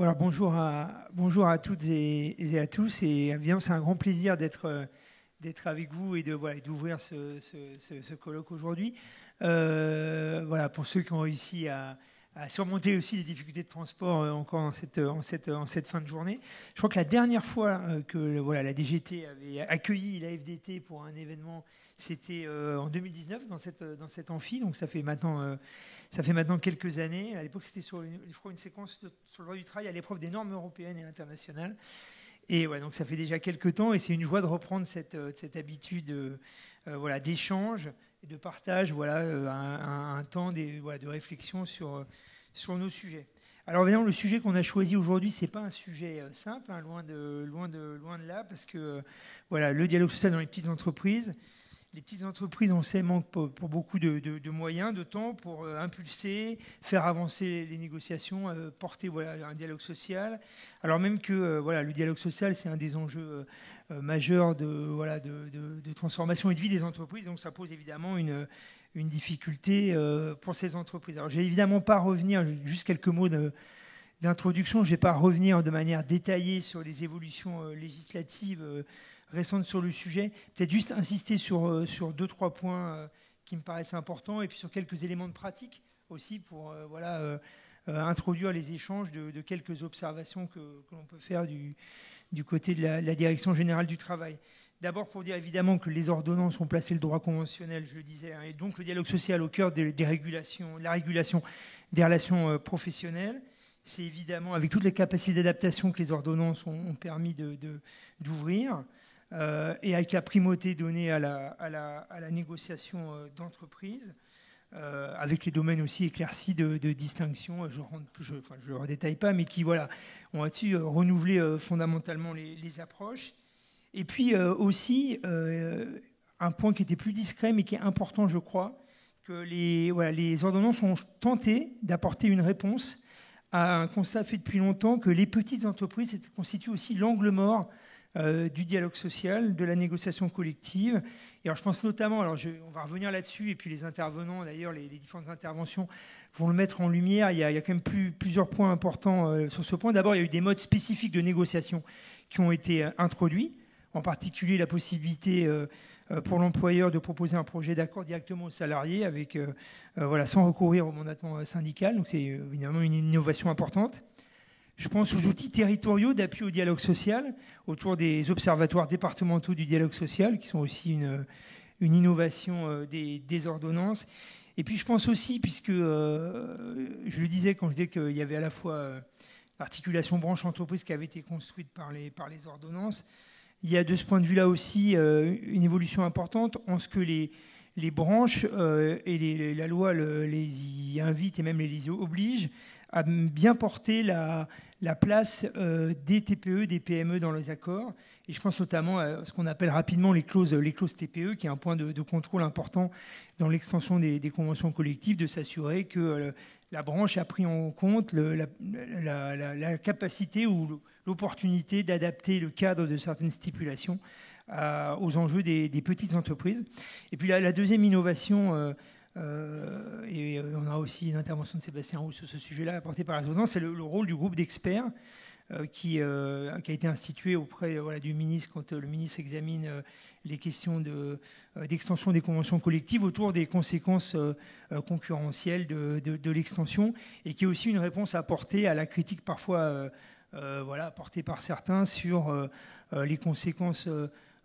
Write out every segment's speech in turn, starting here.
Voilà, bonjour à toutes et à tous. Et évidemment, c'est un grand plaisir d'être avec vous et d'ouvrir ce colloque aujourd'hui. Voilà, pour ceux qui ont réussi à surmonter aussi les difficultés de transport encore en cette fin de journée. Je crois que la dernière fois que la DGT avait accueilli la FDT pour un événement, c'était en 2019 dans cet amphi. Donc ça fait maintenant quelques années. À l'époque, c'était je crois, une séquence sur le droit du travail à l'épreuve des normes européennes et internationales. Et ouais, donc ça fait déjà quelques temps, et c'est une joie de reprendre cette habitude d'échange et de partage, un temps de réflexion sur nos sujets. Alors évidemment, le sujet qu'on a choisi aujourd'hui, c'est pas un sujet simple, hein, loin de là, parce que le dialogue social dans les petites entreprises. Les petites entreprises, on sait, manquent pour beaucoup de moyens, de temps pour impulser, faire avancer les négociations, porter un dialogue social. Alors même que le dialogue social, c'est un des enjeux majeurs de transformation et de vie des entreprises. Donc ça pose évidemment une difficulté pour ces entreprises. Alors je vais évidemment pas revenir, juste quelques mots d'introduction, je ne vais pas revenir de manière détaillée sur les évolutions législatives récentes sur le sujet. Peut-être juste insister sur 2-3 points qui me paraissent importants, et puis sur quelques éléments de pratique aussi pour introduire les échanges de quelques observations que l'on peut faire du côté de la Direction générale du travail. D'abord pour dire évidemment que les ordonnances ont placé le droit conventionnel, je le disais, hein, et donc le dialogue social au cœur la régulation des relations professionnelles. C'est évidemment avec toutes les capacités d'adaptation que les ordonnances ont permis d'ouvrir. Et avec la primauté donnée à la négociation d'entreprise, avec les domaines aussi éclaircis de distinction, je ne redétaille pas, mais qui ont là-dessus renouvelé fondamentalement les approches. Et puis aussi, un point qui était plus discret, mais qui est important, je crois, que les ordonnances ont tenté d'apporter une réponse à un constat fait depuis longtemps, que les petites entreprises constituent aussi l'angle mort du dialogue social, de la négociation collective. Et alors je pense notamment, on va revenir là-dessus, et puis les intervenants, d'ailleurs, les différentes interventions vont le mettre en lumière. Il y a quand même plusieurs points importants sur ce point. D'abord, il y a eu des modes spécifiques de négociation qui ont été introduits, en particulier la possibilité pour l'employeur de proposer un projet d'accord directement aux salariés, sans recourir au mandatement syndical. Donc c'est évidemment une innovation importante. Je pense aux outils territoriaux d'appui au dialogue social, autour des observatoires départementaux du dialogue social, qui sont aussi une innovation des ordonnances. Et puis je pense aussi, puisque je le disais quand je disais qu'il y avait à la fois l'articulation branche-entreprise qui avait été construite par les ordonnances, il y a de ce point de vue-là aussi une évolution importante en ce que les branches et la loi les y invite et même les y oblige à bien porter la place des TPE, des PME dans les accords. Et je pense notamment à ce qu'on appelle rapidement les clauses TPE, qui est un point de contrôle important dans l'extension des conventions collectives, de s'assurer que la branche a pris en compte la capacité ou l'opportunité d'adapter le cadre de certaines stipulations aux enjeux des petites entreprises. Et puis la deuxième innovation, et on a aussi une intervention de Sébastien Roux sur ce sujet-là apportée par la ordonnance, c'est le rôle du groupe d'experts qui a été institué auprès du ministre quand le ministre examine les questions d'extension des conventions collectives autour des conséquences concurrentielles de l'extension, et qui est aussi une réponse à apporter à la critique parfois apportée par certains sur les conséquences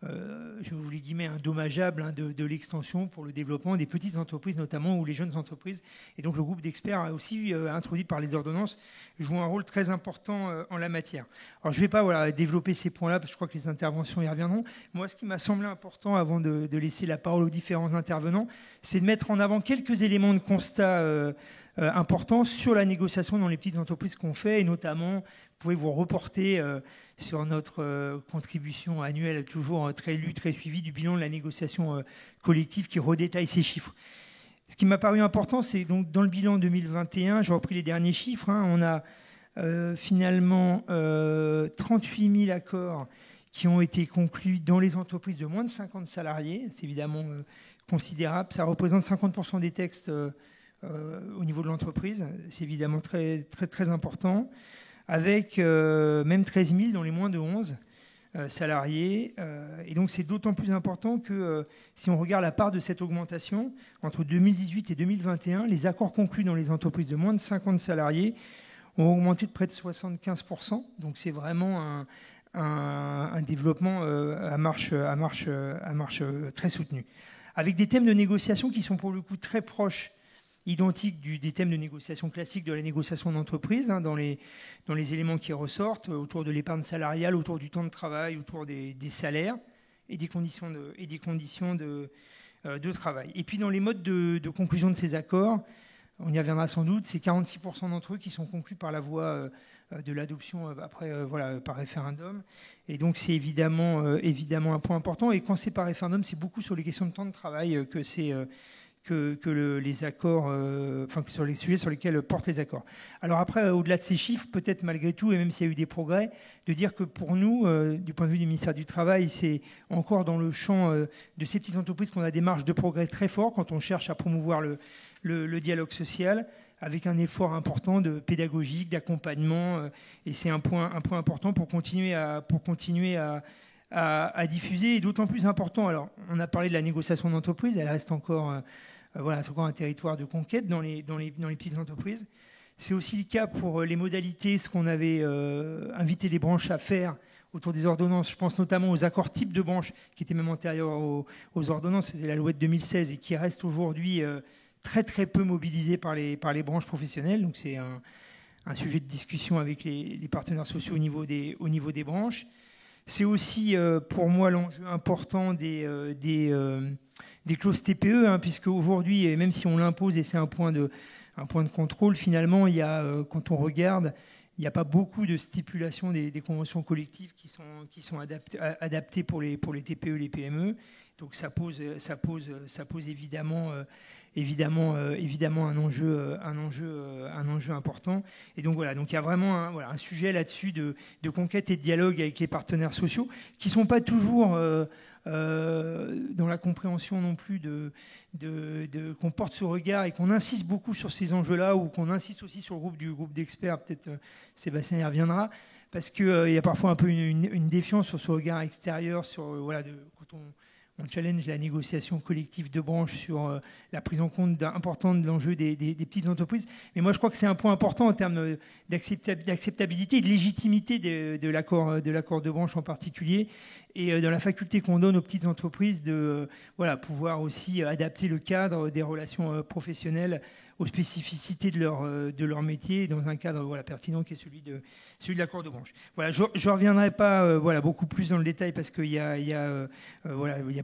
je vous les guillemets, dommageables de l'extension pour le développement des petites entreprises notamment, ou les jeunes entreprises. Et donc le groupe d'experts aussi introduit par les ordonnances joue un rôle très important en la matière. Alors je ne vais pas développer ces points-là parce que je crois que les interventions y reviendront. Moi, ce qui m'a semblé important avant de laisser la parole aux différents intervenants, c'est de mettre en avant quelques éléments de constat importants sur la négociation dans les petites entreprises qu'on fait, et notamment, vous pouvez vous reporter sur notre contribution annuelle, toujours très lue, très suivie, du bilan de la négociation collective qui redétaille ces chiffres. Ce qui m'a paru important, c'est donc dans le bilan 2021, j'ai repris les derniers chiffres, on a finalement 38 000 accords qui ont été conclus dans les entreprises de moins de 50 salariés. C'est évidemment considérable. Ça représente 50% des textes au niveau de l'entreprise. C'est évidemment très, très, très important. avec même 13 000 dans les moins de 11 salariés. Et donc, c'est d'autant plus important que si on regarde la part de cette augmentation, entre 2018 et 2021, les accords conclus dans les entreprises de moins de 50 salariés ont augmenté de près de 75%. Donc, c'est vraiment un développement à marche très soutenu. Avec des thèmes de négociation qui sont pour le coup très proches, identiques des thèmes de négociation classiques de la négociation d'entreprise, dans les éléments qui ressortent, autour de l'épargne salariale, autour du temps de travail, autour des salaires et des conditions de travail. Et puis dans les modes de conclusion de ces accords, on y reviendra sans doute, c'est 46% d'entre eux qui sont conclus par la voie de l'adoption par référendum. Et donc c'est évidemment un point important. Et quand c'est par référendum, c'est beaucoup sur les questions de temps de travail les accords, sur les sujets sur lesquels portent les accords. Alors après, au-delà de ces chiffres, peut-être malgré tout, et même s'il y a eu des progrès, de dire que pour nous, du point de vue du ministère du Travail, c'est encore dans le champ de ces petites entreprises qu'on a des marges de progrès très forts quand on cherche à promouvoir le dialogue social, avec un effort important de pédagogique, d'accompagnement, et c'est un point important pour continuer à diffuser, et d'autant plus important. Alors, on a parlé de la négociation d'entreprise, elle reste encore... c'est encore un territoire de conquête dans les petites entreprises. C'est aussi le cas pour les modalités, ce qu'on avait invité les branches à faire autour des ordonnances. Je pense notamment aux accords types de branches qui étaient même antérieurs aux ordonnances. C'était la loi de 2016 et qui reste aujourd'hui très très peu mobilisée par les branches professionnelles. Donc c'est un sujet de discussion avec les partenaires sociaux au niveau des branches. C'est aussi pour moi l'enjeu important des clauses TPE, puisque aujourd'hui, et même si on l'impose et c'est un point de contrôle, finalement, quand on regarde, il n'y a pas beaucoup de stipulations des conventions collectives qui sont adaptées pour les TPE, les PME. Donc ça pose évidemment un enjeu important. Et donc voilà, donc il y a vraiment un sujet là-dessus de conquête et de dialogue avec les partenaires sociaux qui sont pas toujours dans la compréhension non plus qu'on porte ce regard et qu'on insiste beaucoup sur ces enjeux-là, ou qu'on insiste aussi sur le groupe d'experts. Peut-être Sébastien y reviendra, parce qu'il y a parfois un peu une défiance sur ce regard extérieur, quand on challenge la négociation collective de branche sur la prise en compte importante de l'enjeu des petites entreprises. Mais moi, je crois que c'est un point important en termes d'acceptabilité et de légitimité de l'accord de branche en particulier, et dans la faculté qu'on donne aux petites entreprises de pouvoir aussi adapter le cadre des relations professionnelles aux spécificités de leur métier, dans un cadre pertinent qui est celui de l'accord de branche. Voilà, je ne reviendrai pas beaucoup plus dans le détail, parce qu'il y a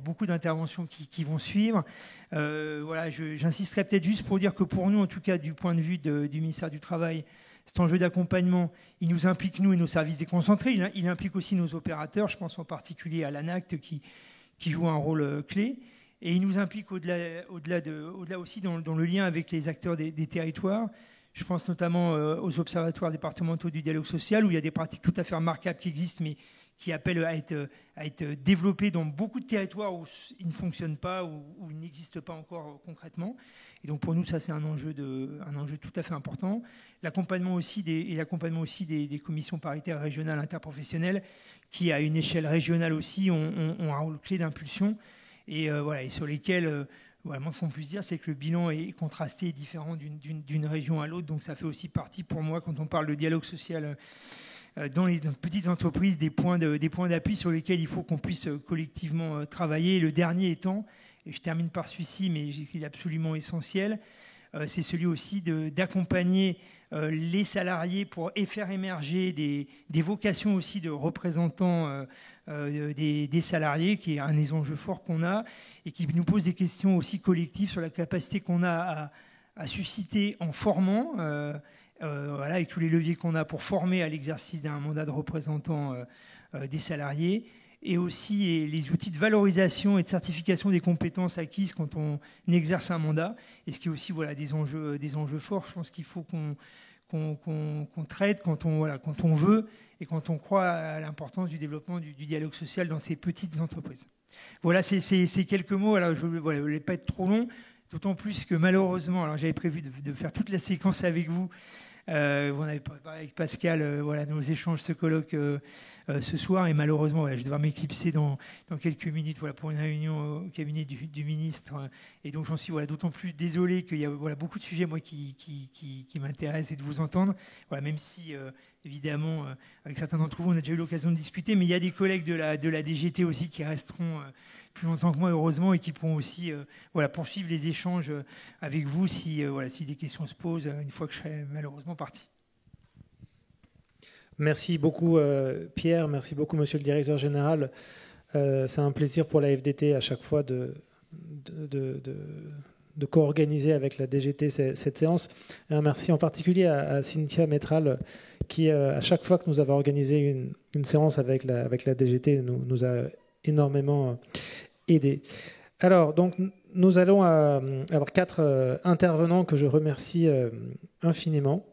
beaucoup d'interventions qui vont suivre. J'insisterai peut-être juste pour dire que pour nous, en tout cas du point de vue du ministère du Travail, cet enjeu d'accompagnement, il nous implique, nous et nos services déconcentrés, il implique aussi nos opérateurs, je pense en particulier à l'ANACT qui joue un rôle clé. Et il nous implique au-delà aussi dans le lien avec les acteurs des territoires. Je pense notamment aux observatoires départementaux du dialogue social, où il y a des pratiques tout à fait remarquables qui existent, mais qui appellent à être développées dans beaucoup de territoires où ils ne fonctionnent pas, où ils n'existent pas encore concrètement. Et donc pour nous, ça c'est un enjeu tout à fait important. L'accompagnement aussi des commissions paritaires régionales interprofessionnelles, qui à une échelle régionale aussi ont un rôle clé d'impulsion. Et sur lesquels, le moins qu'on puisse dire, c'est que le bilan est contrasté et différent d'une région à l'autre. Donc ça fait aussi partie pour moi, quand on parle de dialogue social dans les petites entreprises, des points d'appui sur lesquels il faut qu'on puisse collectivement travailler. Le dernier étant, et je termine par celui-ci, mais il est absolument essentiel, c'est celui aussi d'accompagner les salariés pour faire émerger des vocations aussi de représentants des salariés, qui est un des enjeux forts qu'on a, et qui nous pose des questions aussi collectives sur la capacité qu'on a à susciter en formant, avec tous les leviers qu'on a pour former à l'exercice d'un mandat de représentant des salariés, et aussi les outils de valorisation et de certification des compétences acquises quand on exerce un mandat, et ce qui est aussi des enjeux forts. Je pense qu'il faut qu'on traite quand on veut et quand on croit à l'importance du développement du dialogue social dans ces petites entreprises. Voilà, c'est quelques mots. Alors, je ne voulais pas être trop long, d'autant plus que malheureusement, alors j'avais prévu de faire toute la séquence avec vous, On avait parlé avec Pascal, voilà, nos échanges se colloquent ce soir, et malheureusement, voilà, je vais devoir m'éclipser dans quelques minutes, voilà, pour une réunion au cabinet du ministre. Et donc, j'en suis voilà, d'autant plus désolé qu'il y a voilà, beaucoup de sujets moi, qui m'intéressent et de vous entendre. Voilà, même si, évidemment, avec certains d'entre vous, on a déjà eu l'occasion de discuter, mais il y a des collègues de la DGT aussi qui resteront plus longtemps que moi, heureusement, et qui pourront aussi voilà, poursuivre les échanges avec vous si, voilà, si des questions se posent une fois que je serai malheureusement parti. Merci beaucoup Pierre, merci beaucoup Monsieur le Directeur Général. C'est un plaisir pour la FDT à chaque fois de co-organiser avec la DGT cette séance. Et un merci en particulier à Cynthia Métral qui, à chaque fois que nous avons organisé une séance avec la DGT, nous a énormément aidé. Alors, donc, nous allons avoir 4 intervenants que je remercie infiniment.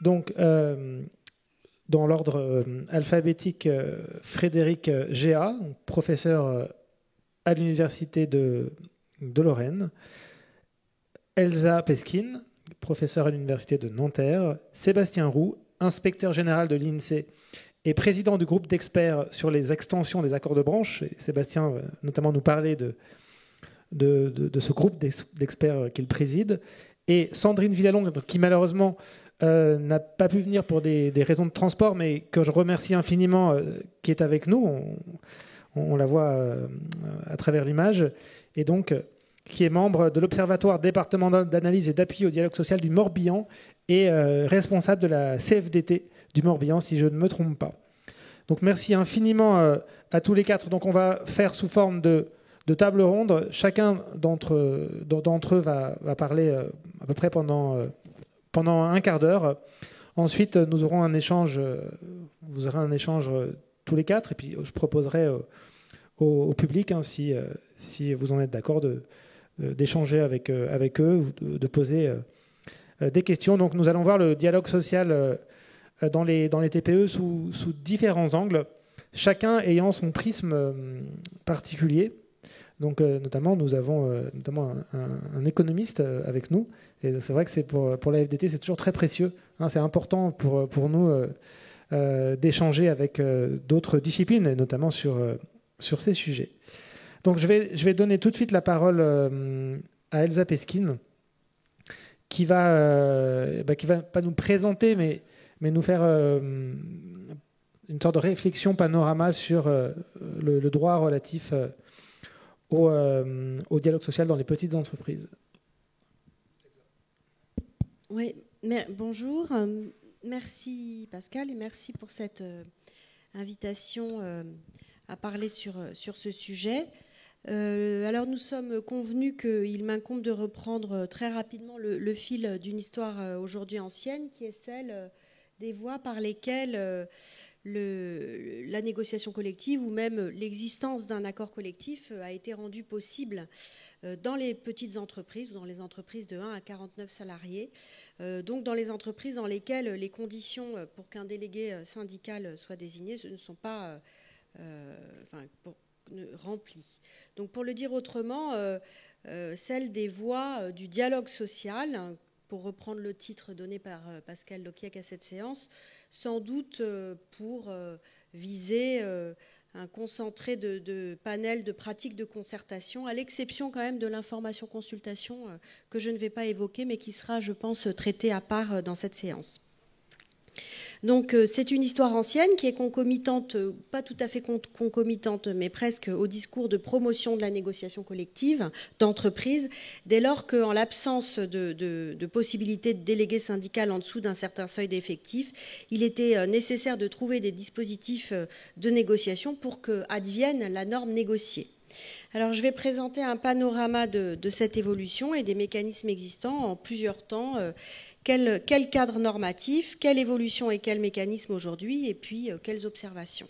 Donc, dans l'ordre alphabétique, Frédéric Géa, professeur à l'Université de Lorraine. Elsa Peskin, professeur à l'Université de Nanterre. Sébastien Roux, inspecteur général de l'INSEE et président du groupe d'experts sur les extensions des accords de branche. Et Sébastien va notamment nous parler de ce groupe d'experts qu'il préside. Et Sandrine Villalongue, qui malheureusement n'a pas pu venir pour des raisons de transport, mais que je remercie infiniment, qui est avec nous. On la voit à travers l'image. Et donc, qui est membre de l'Observatoire départemental d'analyse et d'appui au dialogue social du Morbihan et responsable de la CFDT du Morbihan, si je ne me trompe pas. Donc merci infiniment à tous les 4. Donc on va faire sous forme de table ronde. Chacun d'entre eux va parler à peu près pendant un quart d'heure. Ensuite, nous aurons un échange, vous aurez un échange tous les 4, et puis je proposerai au public, hein, si vous en êtes d'accord, d'échanger avec eux ou de poser des questions. Donc nous allons voir le dialogue social dans les TPE sous différents angles, chacun ayant son prisme particulier. Donc notamment, nous avons un économiste avec nous. Et c'est vrai que c'est pour la FDT, c'est toujours très précieux. Hein, c'est important pour nous d'échanger avec d'autres disciplines, et notamment sur ces sujets. Donc je vais donner tout de suite la parole à Elsa Peskin, qui va pas nous présenter, mais nous faire une sorte de réflexion panorama sur le droit relatif au dialogue social dans les petites entreprises. Oui, bonjour. Merci Pascal et merci pour cette invitation à parler sur ce sujet. Alors nous sommes convenus qu'il m'incombe de reprendre très rapidement le fil d'une histoire aujourd'hui ancienne, qui est celle des voies par lesquelles la négociation collective ou même l'existence d'un accord collectif a été rendue possible dans les petites entreprises ou dans les entreprises de 1 à 49 salariés, donc dans les entreprises dans lesquelles les conditions pour qu'un délégué syndical soit désigné ne sont pas remplies. Donc pour le dire autrement, celle des voies du dialogue social, pour reprendre le titre donné par Pascal Loquiec à cette séance, sans doute pour viser un concentré de panels de pratiques de concertation, à l'exception quand même de l'information-consultation que je ne vais pas évoquer, mais qui sera, je pense, traitée à part dans cette séance. Donc c'est une histoire ancienne qui est concomitante, pas tout à fait concomitante, mais presque au discours de promotion de la négociation collective d'entreprise, dès lors qu'en l'absence de possibilité de délégué syndical en dessous d'un certain seuil d'effectifs, il était nécessaire de trouver des dispositifs de négociation pour que advienne la norme négociée. Alors je vais présenter un panorama de cette évolution et des mécanismes existants en plusieurs temps. Quel cadre normatif, quelle évolution et quel mécanisme aujourd'hui, et puis quelles observations.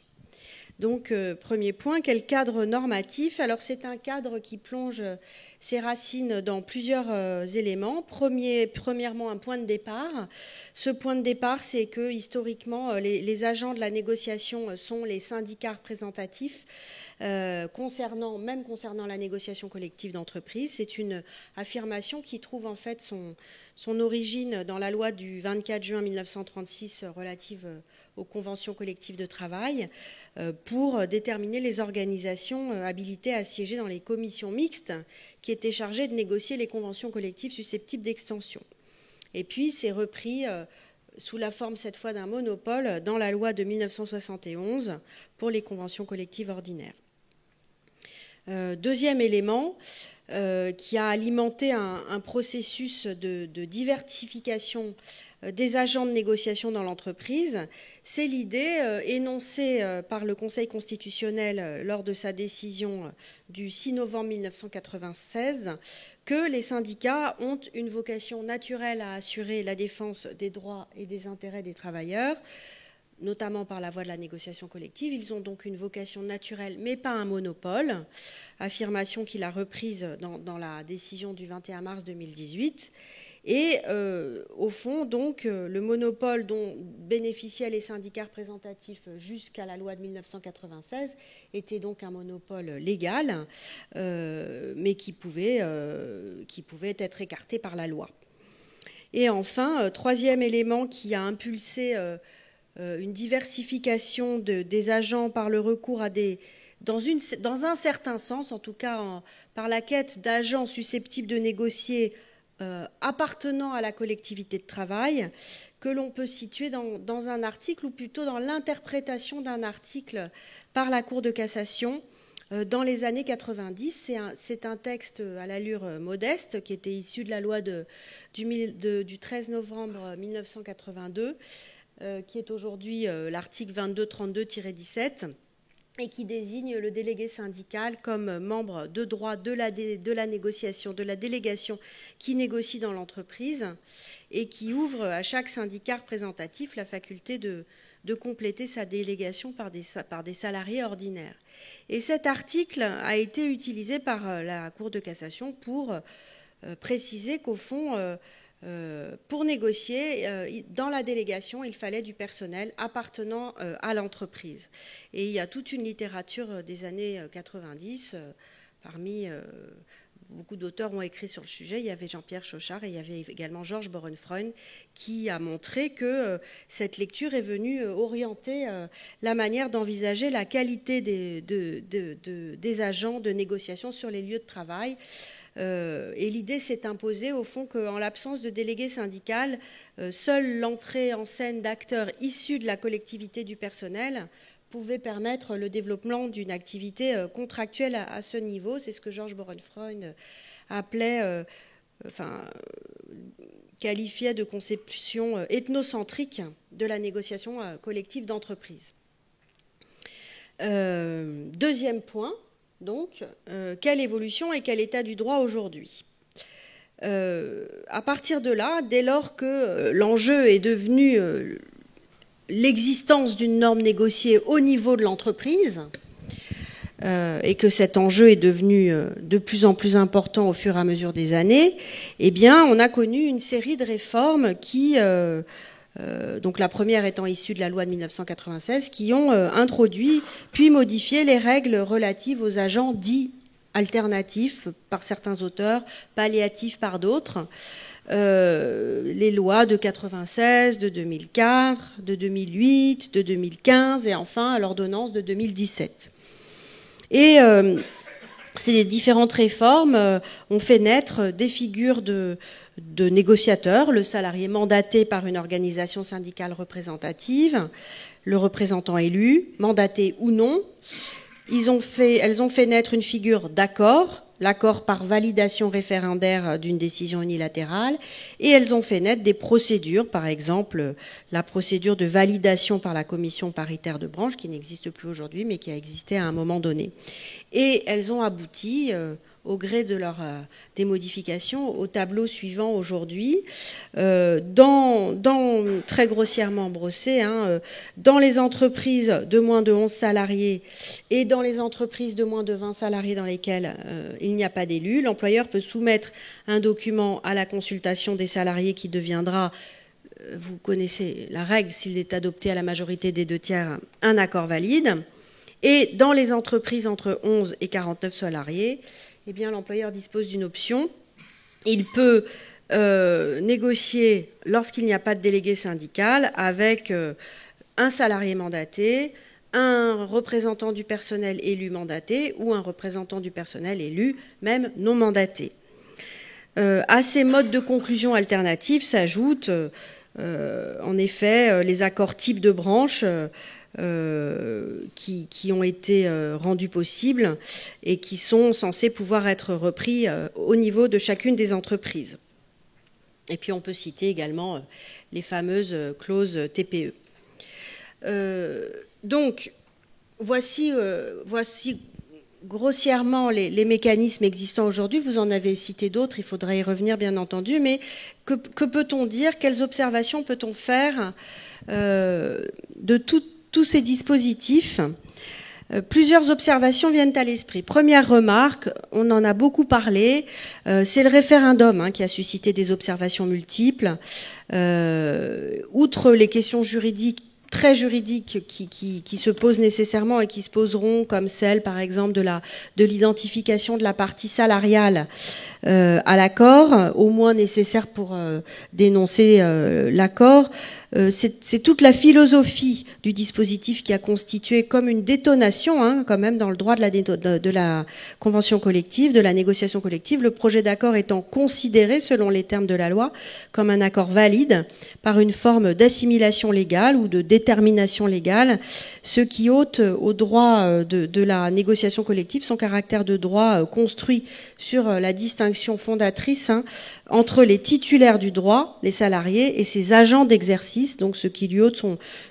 Donc, premier point, quel cadre normatif? Alors, c'est un cadre qui plonge ses racines dans plusieurs éléments. Premièrement, un point de départ. Ce point de départ, c'est que historiquement, les agents de la négociation sont les syndicats représentatifs, concernant la négociation collective d'entreprise. C'est une affirmation qui trouve en fait son origine dans la loi du 24 juin 1936 relative aux conventions collectives de travail, pour déterminer les organisations habilitées à siéger dans les commissions mixtes qui étaient chargées de négocier les conventions collectives susceptibles d'extension. Et puis c'est repris sous la forme cette fois d'un monopole dans la loi de 1971 pour les conventions collectives ordinaires. Deuxième élément qui a alimenté un processus de diversification des agents de négociation dans l'entreprise, c'est l'idée énoncée par le Conseil constitutionnel lors de sa décision du 6 novembre 1996 que les syndicats ont une vocation naturelle à assurer la défense des droits et des intérêts des travailleurs, notamment par la voie de la négociation collective. Ils ont donc une vocation naturelle, mais pas un monopole, affirmation qu'il a reprise dans la décision du 21 mars 2018. Et au fond, donc, le monopole dont bénéficiaient les syndicats représentatifs jusqu'à la loi de 1996 était donc un monopole légal, mais qui pouvait être écarté par la loi. Et enfin, troisième élément qui a impulsé une diversification des agents par le recours à dans un certain sens, en tout cas par la quête d'agents susceptibles de négocier appartenant à la collectivité de travail, que l'on peut situer dans un article, ou plutôt dans l'interprétation d'un article par la Cour de cassation dans les années 90. C'est un texte à l'allure modeste qui était issu de la loi du 13 novembre 1982, qui est aujourd'hui l'article 2232-17, et qui désigne le délégué syndical comme membre de droit de la négociation, de la délégation qui négocie dans l'entreprise, et qui ouvre à chaque syndicat représentatif la faculté de compléter sa délégation par des salariés ordinaires. Et cet article a été utilisé par la Cour de cassation pour préciser qu'au fond, pour négocier, dans la délégation, il fallait du personnel appartenant à l'entreprise. Et il y a toute une littérature des années 90, parmi beaucoup d'auteurs ont écrit sur le sujet. Il y avait Jean-Pierre Chauchard et il y avait également Georges Borenfreund qui a montré que cette lecture est venue orienter la manière d'envisager la qualité des agents de négociation sur les lieux de travail. Et l'idée s'est imposée au fond qu'en l'absence de délégué syndical, seule l'entrée en scène d'acteurs issus de la collectivité du personnel pouvait permettre le développement d'une activité contractuelle à ce niveau. C'est ce que Georges Borenfreund appelait, qualifiait de conception ethnocentrique de la négociation collective d'entreprise. Deuxième point. Donc, quelle évolution et quel état du droit aujourd'hui ? À partir de là, dès lors que l'enjeu est devenu l'existence d'une norme négociée au niveau de l'entreprise, et que cet enjeu est devenu de plus en plus important au fur et à mesure des années, eh bien, on a connu une série de réformes qui... donc la première étant issue de la loi de 1996, qui ont introduit puis modifié les règles relatives aux agents dits alternatifs par certains auteurs, palliatifs par d'autres, les lois de 96, de 2004, de 2008, de 2015 et enfin l'ordonnance de 2017. Et ces différentes réformes ont fait naître des figures de négociateurs, le salarié mandaté par une organisation syndicale représentative, le représentant élu, mandaté ou non. Elles ont fait naître une figure d'accord, l'accord par validation référendaire d'une décision unilatérale, et elles ont fait naître des procédures, par exemple la procédure de validation par la commission paritaire de branche, qui n'existe plus aujourd'hui, mais qui a existé à un moment donné. Et elles ont abouti, au gré de des modifications au tableau suivant aujourd'hui. Très grossièrement brossé, dans les entreprises de moins de 11 salariés et dans les entreprises de moins de 20 salariés dans lesquelles il n'y a pas d'élu, l'employeur peut soumettre un document à la consultation des salariés qui deviendra, vous connaissez la règle, s'il est adopté à la majorité des 2/3, un accord valide. Et dans les entreprises entre 11 et 49 salariés, eh bien, l'employeur dispose d'une option. Il peut négocier, lorsqu'il n'y a pas de délégué syndical, avec un salarié mandaté, un représentant du personnel élu mandaté ou un représentant du personnel élu, même non mandaté. À ces modes de conclusion alternatifs s'ajoutent en effet les accords types de branche qui ont été rendus possibles et qui sont censés pouvoir être repris au niveau de chacune des entreprises. Et puis on peut citer également les fameuses clauses TPE. Donc voici grossièrement les mécanismes existants aujourd'hui. Vous en avez cité d'autres, il faudra y revenir bien entendu, mais que peut-on dire? Quelles observations peut-on faire de tous ces dispositifs? Plusieurs observations viennent à l'esprit. Première remarque, on en a beaucoup parlé, c'est le référendum qui a suscité des observations multiples. Outre les questions juridiques, très juridiques qui se posent nécessairement et qui se poseront, comme celle par exemple de l'identification de la partie salariale à l'accord, au moins nécessaire pour dénoncer l'accord. C'est toute la philosophie du dispositif qui a constitué comme une détonation, quand même, dans le droit de la convention collective, de la négociation collective, le projet d'accord étant considéré, selon les termes de la loi, comme un accord valide par une forme d'assimilation légale ou de détermination légale, ce qui ôte au droit de la négociation collective son caractère de droit construit sur la distinction fondatrice entre les titulaires du droit, les salariés, et ses agents d'exercice, donc ce qui lui ôte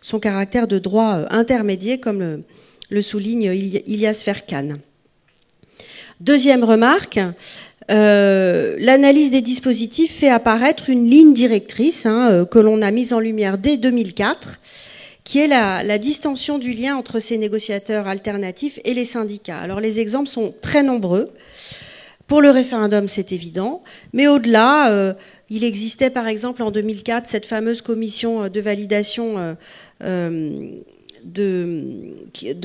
son caractère de droit intermédiaire, comme le souligne Ilyas Ferkan. Deuxième remarque, l'analyse des dispositifs fait apparaître une ligne directrice que l'on a mise en lumière dès 2004, qui est la distension du lien entre ces négociateurs alternatifs et les syndicats. Alors les exemples sont très nombreux. Pour le référendum, c'est évident, mais au-delà, il existait par exemple en 2004 cette fameuse commission de validation de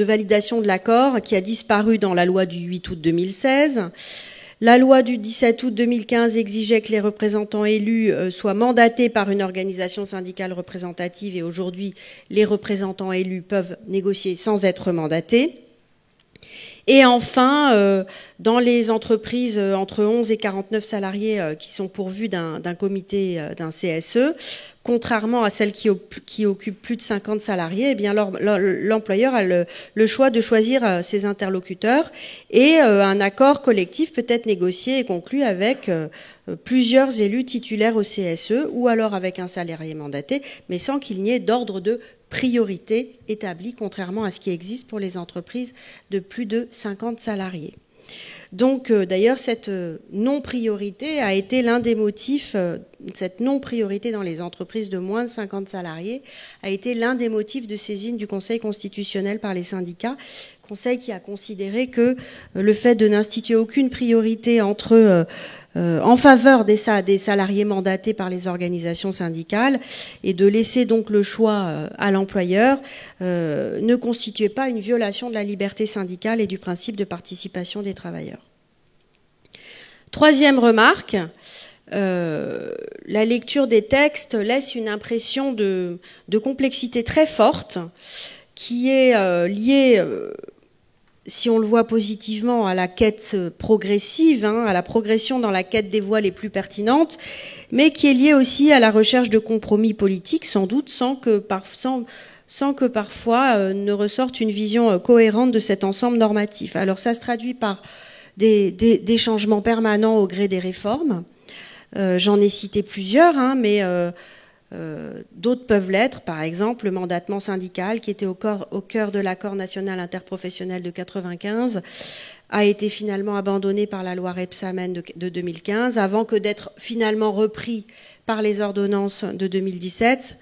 validation de l'accord qui a disparu dans la loi du 8 août 2016. La loi du 17 août 2015 exigeait que les représentants élus soient mandatés par une organisation syndicale représentative, et aujourd'hui, les représentants élus peuvent négocier sans être mandatés. Et enfin, dans les entreprises entre 11 et 49 salariés qui sont pourvues d'un comité, d'un CSE, contrairement à celles qui occupent plus de 50 salariés, eh bien l'employeur a le choix de choisir ses interlocuteurs, et un accord collectif peut être négocié et conclu avec plusieurs élus titulaires au CSE, ou alors avec un salarié mandaté, mais sans qu'il n'y ait d'ordre de priorité établie, contrairement à ce qui existe pour les entreprises de plus de 50 salariés. Donc d'ailleurs, cette non-priorité a été l'un des motifs, cette non-priorité dans les entreprises de moins de 50 salariés a été l'un des motifs de saisine du Conseil constitutionnel par les syndicats, Conseil qui a considéré que le fait de n'instituer aucune priorité en faveur des salariés mandatés par les organisations syndicales et de laisser donc le choix à l'employeur ne constituait pas une violation de la liberté syndicale et du principe de participation des travailleurs. Troisième remarque, la lecture des textes laisse une impression de complexité très forte qui est liée, si on le voit positivement, à la quête progressive, à la progression dans la quête des voies les plus pertinentes, mais qui est liée aussi à la recherche de compromis politiques, sans doute, sans que parfois ne ressorte une vision cohérente de cet ensemble normatif. Alors ça se traduit par des changements permanents au gré des réformes. J'en ai cité plusieurs, mais d'autres peuvent l'être. Par exemple, le mandatement syndical qui était au cœur de l'accord national interprofessionnel de 1995 a été finalement abandonné par la loi Rebsamen de 2015, avant que d'être finalement repris par les ordonnances de 2017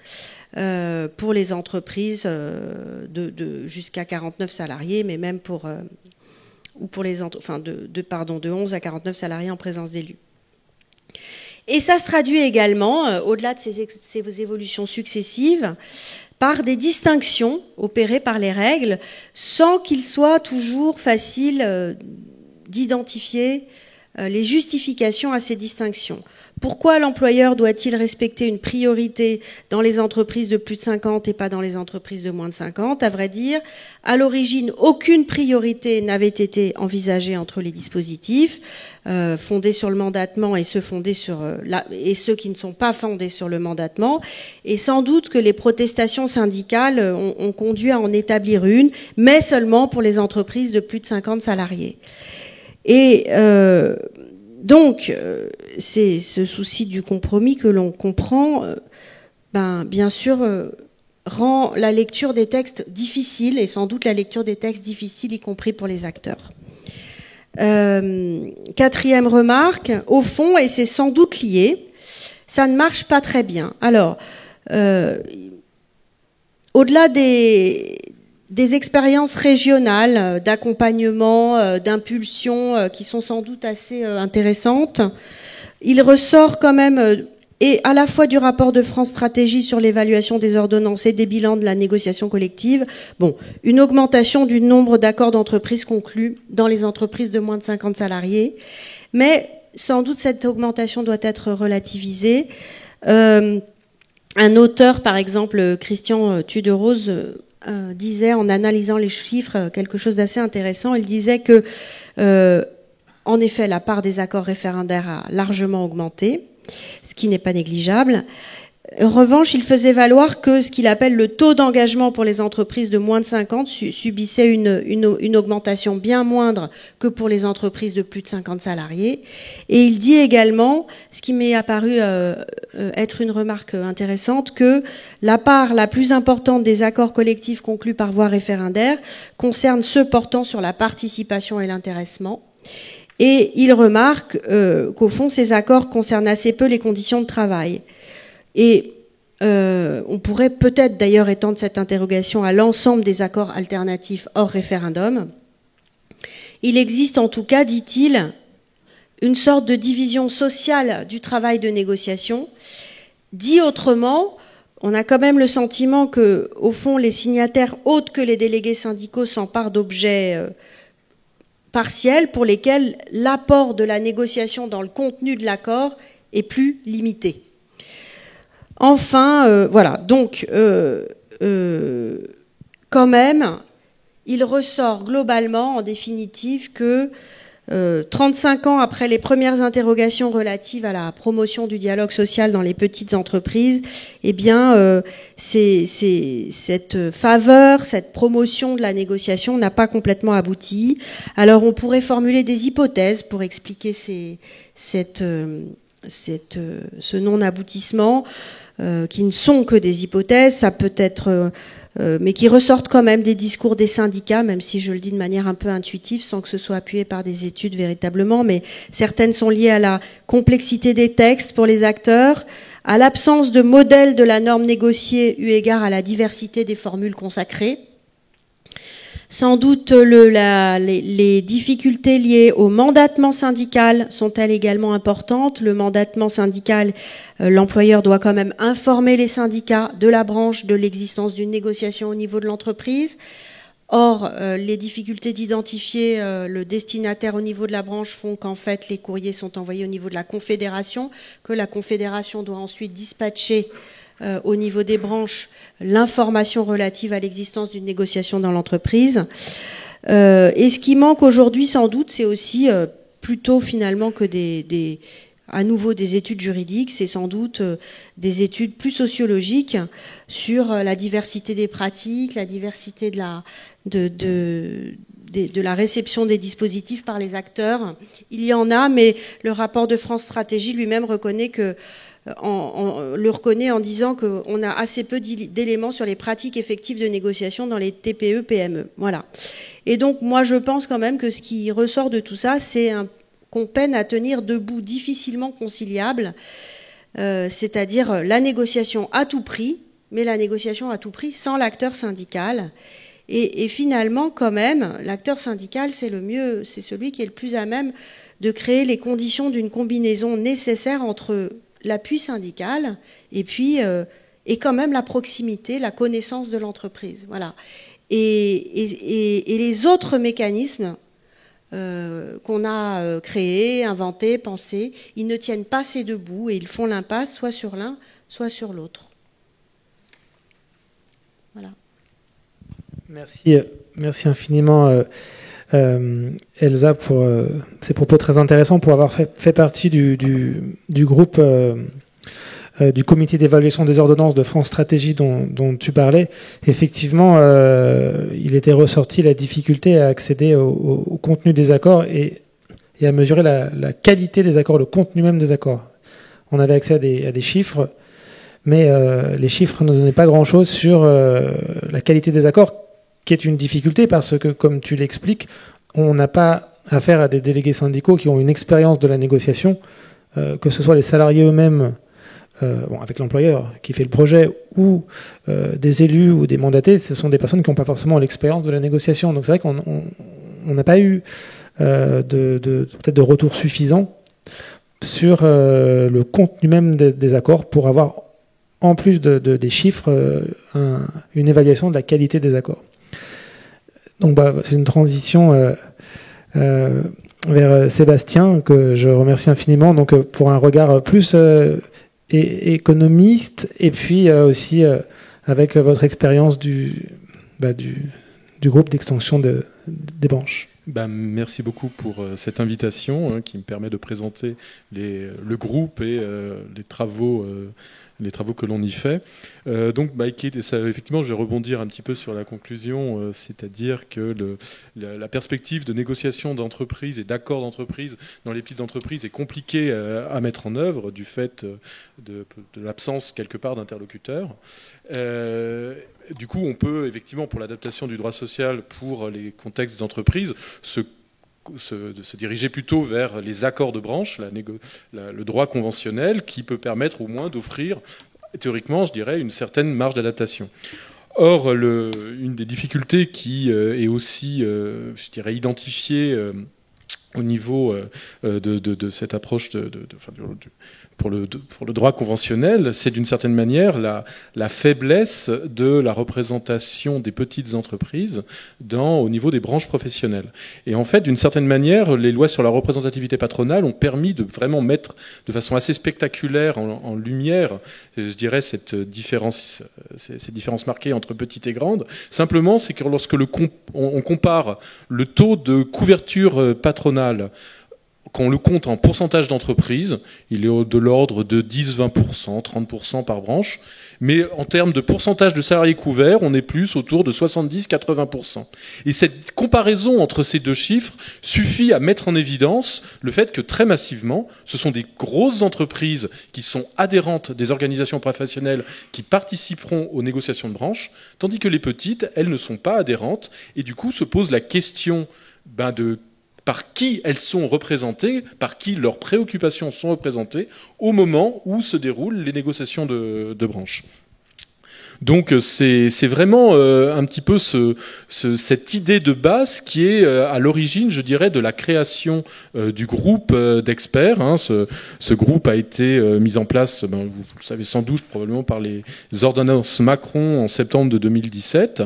pour les entreprises de jusqu'à 49 salariés, mais même pour les de 11 à 49 salariés en présence d'élus. Et ça se traduit également, au-delà de ces évolutions successives, par des distinctions opérées par les règles, sans qu'il soit toujours facile d'identifier les justifications à ces distinctions. Pourquoi l'employeur doit-il respecter une priorité dans les entreprises de plus de 50 et pas dans les entreprises de moins de 50 ? À vrai dire, à l'origine, aucune priorité n'avait été envisagée entre les dispositifs fondés sur le mandatement et ceux qui ne sont pas fondés sur le mandatement. Et sans doute que les protestations syndicales ont conduit à en établir une, mais seulement pour les entreprises de plus de 50 salariés. Et donc, c'est ce souci du compromis que l'on comprend, bien sûr, rend la lecture des textes difficile, et sans doute la lecture des textes difficile, y compris pour les acteurs. Quatrième remarque, au fond, et c'est sans doute lié, ça ne marche pas très bien. Alors, au-delà des expériences régionales d'accompagnement, d'impulsion qui sont sans doute assez intéressantes. Il ressort quand même, et à la fois du rapport de France Stratégie sur l'évaluation des ordonnances et des bilans de la négociation collective, une augmentation du nombre d'accords d'entreprise conclus dans les entreprises de moins de 50 salariés. Mais sans doute cette augmentation doit être relativisée. Un auteur, par exemple, Christian Tuderose, disait, en analysant les chiffres, quelque chose d'assez intéressant. Il disait que, en effet, la part des accords référendaires a largement augmenté, ce qui n'est pas négligeable. En revanche, il faisait valoir que ce qu'il appelle le taux d'engagement pour les entreprises de moins de 50 subissait une augmentation bien moindre que pour les entreprises de plus de 50 salariés. Et il dit également, ce qui m'est apparu être une remarque intéressante, que la part la plus importante des accords collectifs conclus par voie référendaire concerne ceux portant sur la participation et l'intéressement. Et il remarque qu'au fond, ces accords concernent assez peu les conditions de travail. Et on pourrait peut-être d'ailleurs étendre cette interrogation à l'ensemble des accords alternatifs hors référendum. Il existe en tout cas, dit-il, une sorte de division sociale du travail de négociation. Dit autrement, on a quand même le sentiment que, au fond, les signataires, autres que les délégués syndicaux, s'emparent d'objets partiels pour lesquels l'apport de la négociation dans le contenu de l'accord est plus limité. Enfin, voilà, donc, quand même, il ressort globalement, en définitive, que 35 ans après les premières interrogations relatives à la promotion du dialogue social dans les petites entreprises, eh bien, cette faveur, cette promotion de la négociation n'a pas complètement abouti. Alors, on pourrait formuler des hypothèses pour expliquer ce non-aboutissement. Qui ne sont que des hypothèses, ça peut être, mais qui ressortent quand même des discours des syndicats, même si je le dis de manière un peu intuitive, sans que ce soit appuyé par des études véritablement, mais certaines sont liées à la complexité des textes pour les acteurs, à l'absence de modèle de la norme négociée eu égard à la diversité des formules consacrées. Sans doute, les difficultés liées au mandatement syndical sont-elles également importantes. Le mandatement syndical, l'employeur doit quand même informer les syndicats de la branche de l'existence d'une négociation au niveau de l'entreprise. Or, les difficultés d'identifier le destinataire au niveau de la branche font qu'en fait, les courriers sont envoyés au niveau de la confédération, que la confédération doit ensuite dispatcher au niveau des branches l'information relative à l'existence d'une négociation dans l'entreprise. Et ce qui manque aujourd'hui, sans doute, c'est aussi plutôt finalement que à nouveau des études juridiques, c'est sans doute des études plus sociologiques sur la diversité des pratiques, la diversité de la réception des dispositifs par les acteurs. Il y en a, mais le rapport de France Stratégie lui-même reconnaît que le reconnaît en disant qu'on a assez peu d'éléments sur les pratiques effectives de négociation dans les TPE-PME. Voilà. Et donc, moi, je pense quand même que ce qui ressort de tout ça, c'est qu'on peine à tenir debout, difficilement conciliable, c'est-à-dire la négociation à tout prix, mais la négociation à tout prix sans l'acteur syndical. Et finalement, quand même, l'acteur syndical, c'est celui qui est le plus à même de créer les conditions d'une combinaison nécessaire entre l'appui syndical et puis et quand même la proximité, la connaissance de l'entreprise. Voilà. Et les autres mécanismes qu'on a créés, inventés, pensés, ils ne tiennent pas ces deux bouts et ils font l'impasse soit sur l'un, soit sur l'autre. Voilà. Merci infiniment Elsa pour ces propos très intéressants, pour avoir fait partie du groupe du comité d'évaluation des ordonnances de France Stratégie dont tu parlais. Effectivement, il était ressorti la difficulté à accéder au contenu des accords et à mesurer la qualité des accords, le contenu même des accords. On avait accès à des chiffres, mais les chiffres ne donnaient pas grand-chose sur la qualité des accords, qui est une difficulté parce que, comme tu l'expliques, on n'a pas affaire à des délégués syndicaux qui ont une expérience de la négociation, que ce soit les salariés eux-mêmes, avec l'employeur qui fait le projet, ou des élus ou des mandatés. Ce sont des personnes qui n'ont pas forcément l'expérience de la négociation. Donc c'est vrai qu'on n'a pas eu peut-être de retour suffisant sur le contenu même des accords pour avoir, en plus des chiffres, une évaluation de la qualité des accords. Donc c'est une transition vers Sébastien, que je remercie infiniment, donc pour un regard plus économiste, et puis aussi avec votre expérience du groupe d'extension des branches. Merci beaucoup pour cette invitation qui me permet de présenter le groupe et les travaux que l'on y fait. Effectivement, je vais rebondir un petit peu sur la conclusion, c'est-à-dire que la perspective de négociation d'entreprise et d'accord d'entreprise dans les petites entreprises est compliquée à mettre en œuvre du fait de l'absence quelque part d'interlocuteurs. Du coup, on peut effectivement, pour l'adaptation du droit social pour les contextes d'entreprise, se diriger plutôt vers les accords de branche, le droit conventionnel, qui peut permettre au moins d'offrir, théoriquement, je dirais, une certaine marge d'adaptation. Or, une des difficultés qui est aussi, je dirais, identifiée au niveau de cette approche pour le droit conventionnel, c'est d'une certaine manière la faiblesse de la représentation des petites entreprises au niveau des branches professionnelles. Et en fait, d'une certaine manière, les lois sur la représentativité patronale ont permis de vraiment mettre de façon assez spectaculaire en lumière, je dirais, ces différences marquées entre petites et grandes. Simplement, c'est que lorsque on compare le taux de couverture patronale, quand on le compte en pourcentage d'entreprise, il est de l'ordre de 10-20%, 30% par branche. Mais en termes de pourcentage de salariés couverts, on est plus autour de 70-80%. Et cette comparaison entre ces deux chiffres suffit à mettre en évidence le fait que très massivement, ce sont des grosses entreprises qui sont adhérentes des organisations professionnelles qui participeront aux négociations de branche, tandis que les petites, elles ne sont pas adhérentes. Et du coup, se pose la question de par qui elles sont représentées, par qui leurs préoccupations sont représentées au moment où se déroulent les négociations de branche. Donc c'est vraiment un petit peu cette idée de base qui est à l'origine, je dirais, de la création du groupe d'experts. Ce groupe a été mis en place, vous le savez sans doute, probablement par les ordonnances Macron en septembre de 2017.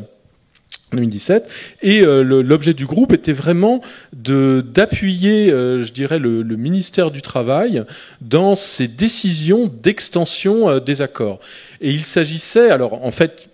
Et l'objet du groupe était vraiment d'appuyer, je dirais, le ministère du Travail dans ses décisions d'extension des accords. Et il s'agissait, alors en fait,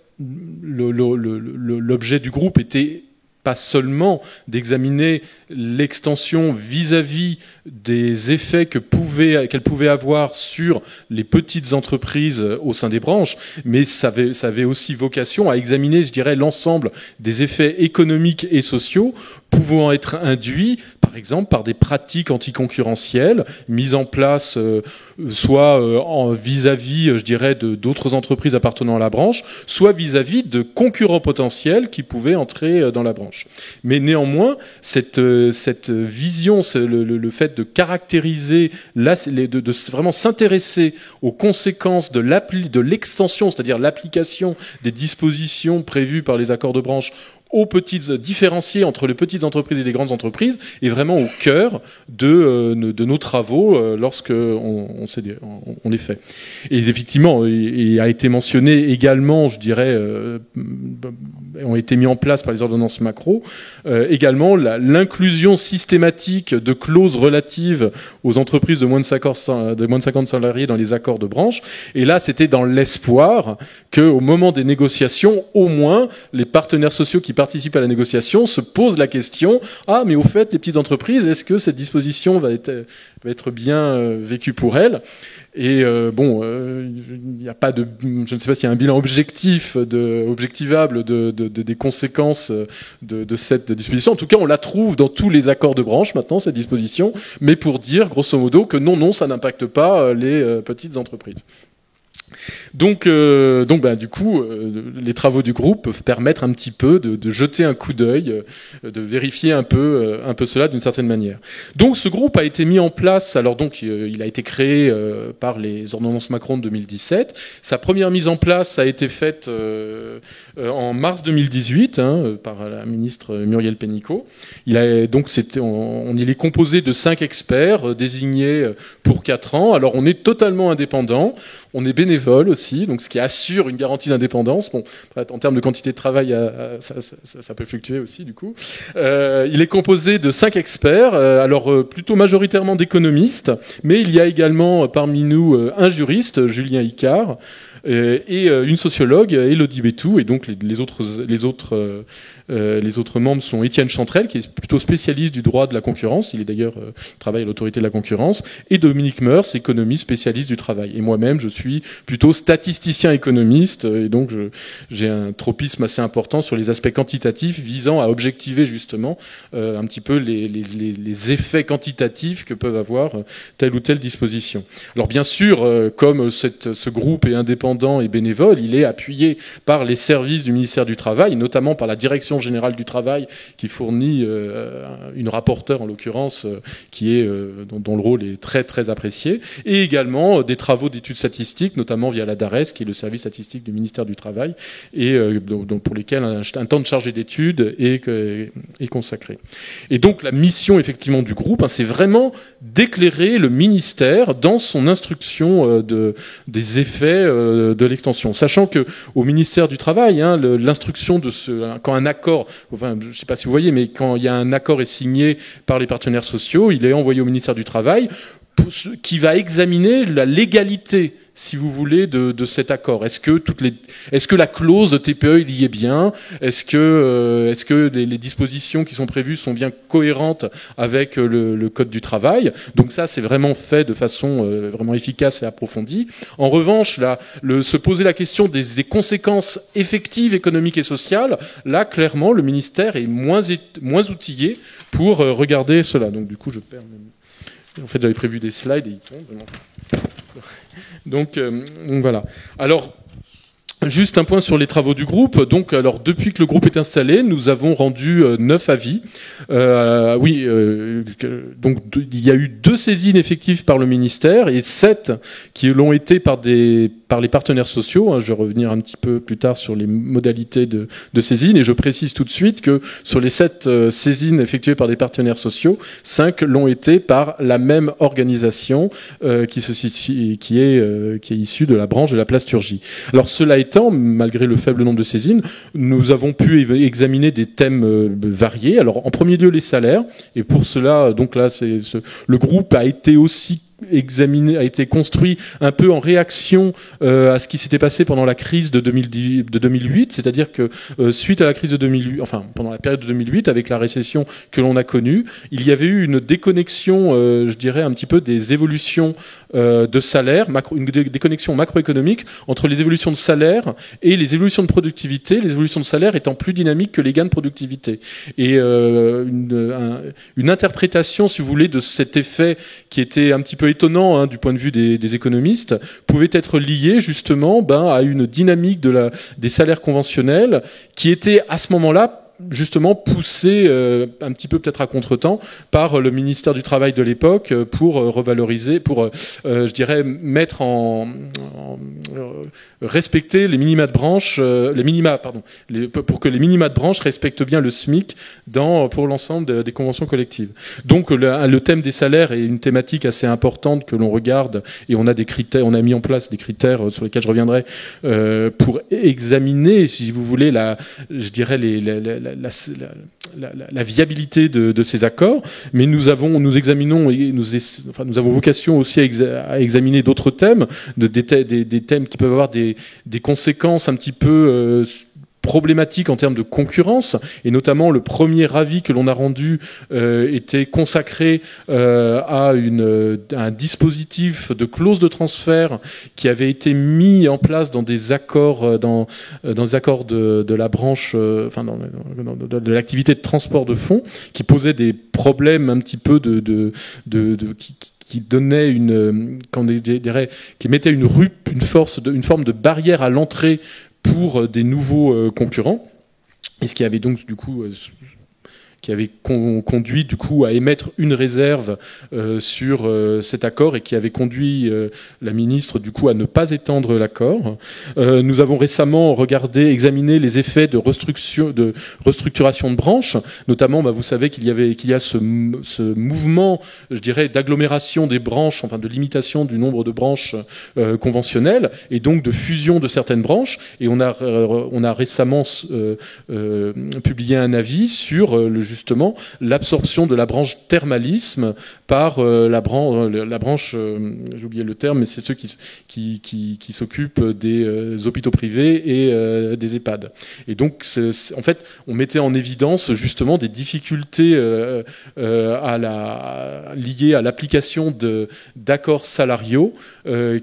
l'objet du groupe était pas seulement d'examiner l'extension vis-à-vis des effets qu'elle pouvait avoir sur les petites entreprises au sein des branches, mais ça avait aussi vocation à examiner, je dirais, l'ensemble des effets économiques et sociaux pouvant être induits par par exemple par des pratiques anticoncurrentielles mises en place soit vis-à-vis, je dirais, d'autres entreprises appartenant à la branche, soit vis-à-vis de concurrents potentiels qui pouvaient entrer dans la branche. Mais néanmoins, cette vision, le fait de caractériser, de vraiment s'intéresser aux conséquences de l'extension, c'est-à-dire l'application des dispositions prévues par les accords de branche différencier entre les petites entreprises et les grandes entreprises est vraiment au cœur de nos travaux lorsque on les fait. Et effectivement, il a été mentionné également, je dirais, ont été mis en place par les ordonnances Macron, également l'inclusion systématique de clauses relatives aux entreprises de moins de 50 salariés dans les accords de branche. Et là, c'était dans l'espoir qu'au moment des négociations, au moins, les partenaires sociaux qui participent à la négociation se posent la question: ah, mais au fait, les petites entreprises, est-ce que cette disposition va être bien vécue pour elles? Et il n'y a pas de, je ne sais pas s'il y a un bilan objectivable des conséquences de cette disposition. En tout cas, on la trouve dans tous les accords de branche maintenant, cette disposition, mais pour dire grosso modo que non, ça n'impacte pas les petites entreprises. Donc, du coup, les travaux du groupe peuvent permettre un petit peu de jeter un coup d'œil, de vérifier un peu cela d'une certaine manière. Donc, ce groupe a été mis en place. Alors donc, il a été créé par les ordonnances Macron de 2017. Sa première mise en place a été faite en mars 2018 par la ministre Muriel Pénicaud. Il est composé de 5 experts désignés pour 4 ans. Alors, on est totalement indépendant. On est bénévole aussi, donc ce qui assure une garantie d'indépendance. Bon, en termes de quantité de travail, ça peut fluctuer aussi du coup. Il est composé de 5 experts, alors plutôt majoritairement d'économistes, mais il y a également parmi nous un juriste, Julien Icard, et une sociologue, Élodie Bétou, et donc les autres membres sont Étienne Chantrel, qui est plutôt spécialiste du droit de la concurrence, il est d'ailleurs travaille à l'autorité de la concurrence, et Dominique Meurs, économiste spécialiste du travail. Et moi-même, je suis plutôt statisticien économiste, et donc j'ai un tropisme assez important sur les aspects quantitatifs visant à objectiver justement un petit peu les effets quantitatifs que peuvent avoir telle ou telle disposition. Alors bien sûr, comme ce groupe est indépendant et bénévole, il est appuyé par les services du ministère du Travail, notamment par la Direction générale du travail qui fournit une rapporteure en l'occurrence dont le rôle est très très apprécié, et également des travaux d'études statistiques, notamment via la DARES qui est le service statistique du ministère du Travail, et pour lesquels un temps de chargé d'études est consacré. Et donc la mission effectivement du groupe, c'est vraiment d'éclairer le ministère dans son instruction des effets de l'extension, sachant que au ministère du Travail, l'instruction quand un accord, enfin, je ne sais pas si vous voyez, mais quand il y a un accord est signé par les partenaires sociaux, il est envoyé au ministère du Travail qui va examiner la légalité, si vous voulez, de cet accord. Est-ce que la clause de TPE il y est bien? Est-ce que les dispositions qui sont prévues sont bien cohérentes avec le code du travail? Donc ça, c'est vraiment fait de façon vraiment efficace et approfondie. En revanche, se poser la question des conséquences effectives économiques et sociales, là, clairement, le ministère est moins outillé pour regarder cela. Donc du coup, je perds même. En fait, j'avais prévu des slides et ils tombent. Donc voilà. Alors, juste un point sur les travaux du groupe. Donc, alors, depuis que le groupe est installé, nous avons rendu 9 avis. Donc, il y a eu 2 saisines effectives par le ministère et 7 qui l'ont été par les partenaires sociaux. Je vais revenir un petit peu plus tard sur les modalités de saisine. Et je précise tout de suite que sur les 7 saisines effectuées par des partenaires sociaux, 5 l'ont été par la même organisation qui est issue de la branche de la plasturgie. Alors, cela étant, malgré le faible nombre de saisines, nous avons pu examiner des thèmes variés. Alors, en premier lieu, les salaires. Et pour cela, donc là, le groupe a été aussi a été construit un peu en réaction à ce qui s'était passé pendant la crise de 2008, c'est-à-dire que suite à la crise de 2008, enfin pendant la période de 2008, avec la récession que l'on a connue, il y avait eu une déconnexion, je dirais un petit peu des évolutions de salaire, une déconnexion macroéconomique entre les évolutions de salaire et les évolutions de productivité, les évolutions de salaire étant plus dynamiques que les gains de productivité. Et une interprétation, si vous voulez, de cet effet qui était un petit peu étonnant du point de vue des économistes, pouvait être liée justement à une dynamique des salaires conventionnels qui était à ce moment-là justement poussé un petit peu peut-être à contretemps par le ministère du Travail de l'époque pour revaloriser, pour je dirais mettre respecter les minima de branche, pour que les minima de branche respectent bien le SMIC pour l'ensemble des conventions collectives. Donc le thème des salaires est une thématique assez importante que l'on regarde et on a des critères, on a mis en place des critères sur lesquels je reviendrai pour examiner, si vous voulez, je dirais la viabilité de ces accords, mais nous avons vocation aussi à examiner d'autres thèmes, des thèmes qui peuvent avoir des conséquences un petit peu problématique en termes de concurrence, et notamment le premier avis que l'on a rendu était consacré à un dispositif de clause de transfert qui avait été mis en place dans des accords dans des accords de la branche, de l'activité de transport de fonds, qui posait des problèmes un petit peu qui donnait qui mettait une forme de barrière à l'entrée pour des nouveaux concurrents, et ce qui avait donc du coup qui avait conduit du coup à émettre une réserve sur cet accord et qui avait conduit la ministre du coup à ne pas étendre l'accord. Nous avons récemment examiné les effets de restructuration de branches, notamment vous savez qu'il y a ce mouvement, je dirais, d'agglomération des branches, enfin de limitation du nombre de branches conventionnelles et donc de fusion de certaines branches, et on a récemment publié un avis sur justement l'absorption de la branche thermalisme par la branche, j'ai oublié le terme, mais c'est ceux qui s'occupent des hôpitaux privés et des EHPAD. Et donc, en fait, on mettait en évidence justement des difficultés liées à l'application d'accords salariaux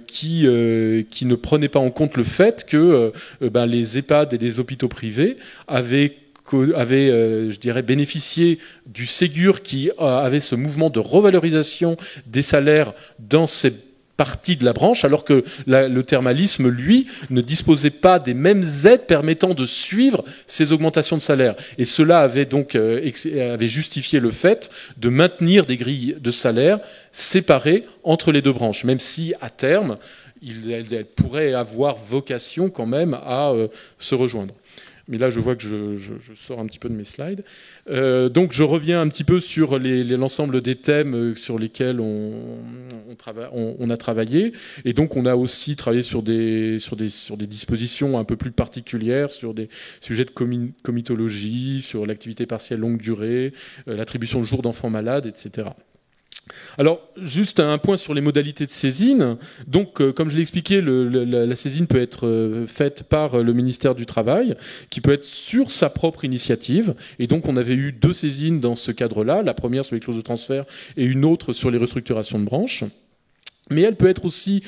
qui ne prenaient pas en compte le fait que les EHPAD et les hôpitaux privés avaient je dirais, bénéficié du Ségur qui avait ce mouvement de revalorisation des salaires dans ces parties de la branche, alors que le thermalisme, lui, ne disposait pas des mêmes aides permettant de suivre ces augmentations de salaire. Et cela avait donc avait justifié le fait de maintenir des grilles de salaire séparées entre les deux branches, même si, à terme, elles pourraient avoir vocation quand même à se rejoindre. Mais là, je vois que je sors un petit peu de mes slides. Donc, je reviens un petit peu sur l'ensemble des thèmes sur lesquels on a travaillé. Et donc, on a aussi travaillé sur des dispositions un peu plus particulières, sur des sujets de comitologie, sur l'activité partielle longue durée, l'attribution de jours d'enfants malades, etc. Alors, juste un point sur les modalités de saisine. Donc, comme je l'ai expliqué, la saisine peut être faite par le ministère du Travail, qui peut être sur sa propre initiative. Et donc, on avait eu 2 saisines dans ce cadre-là, la première sur les clauses de transfert et une autre sur les restructurations de branches. Mais elle peut être aussi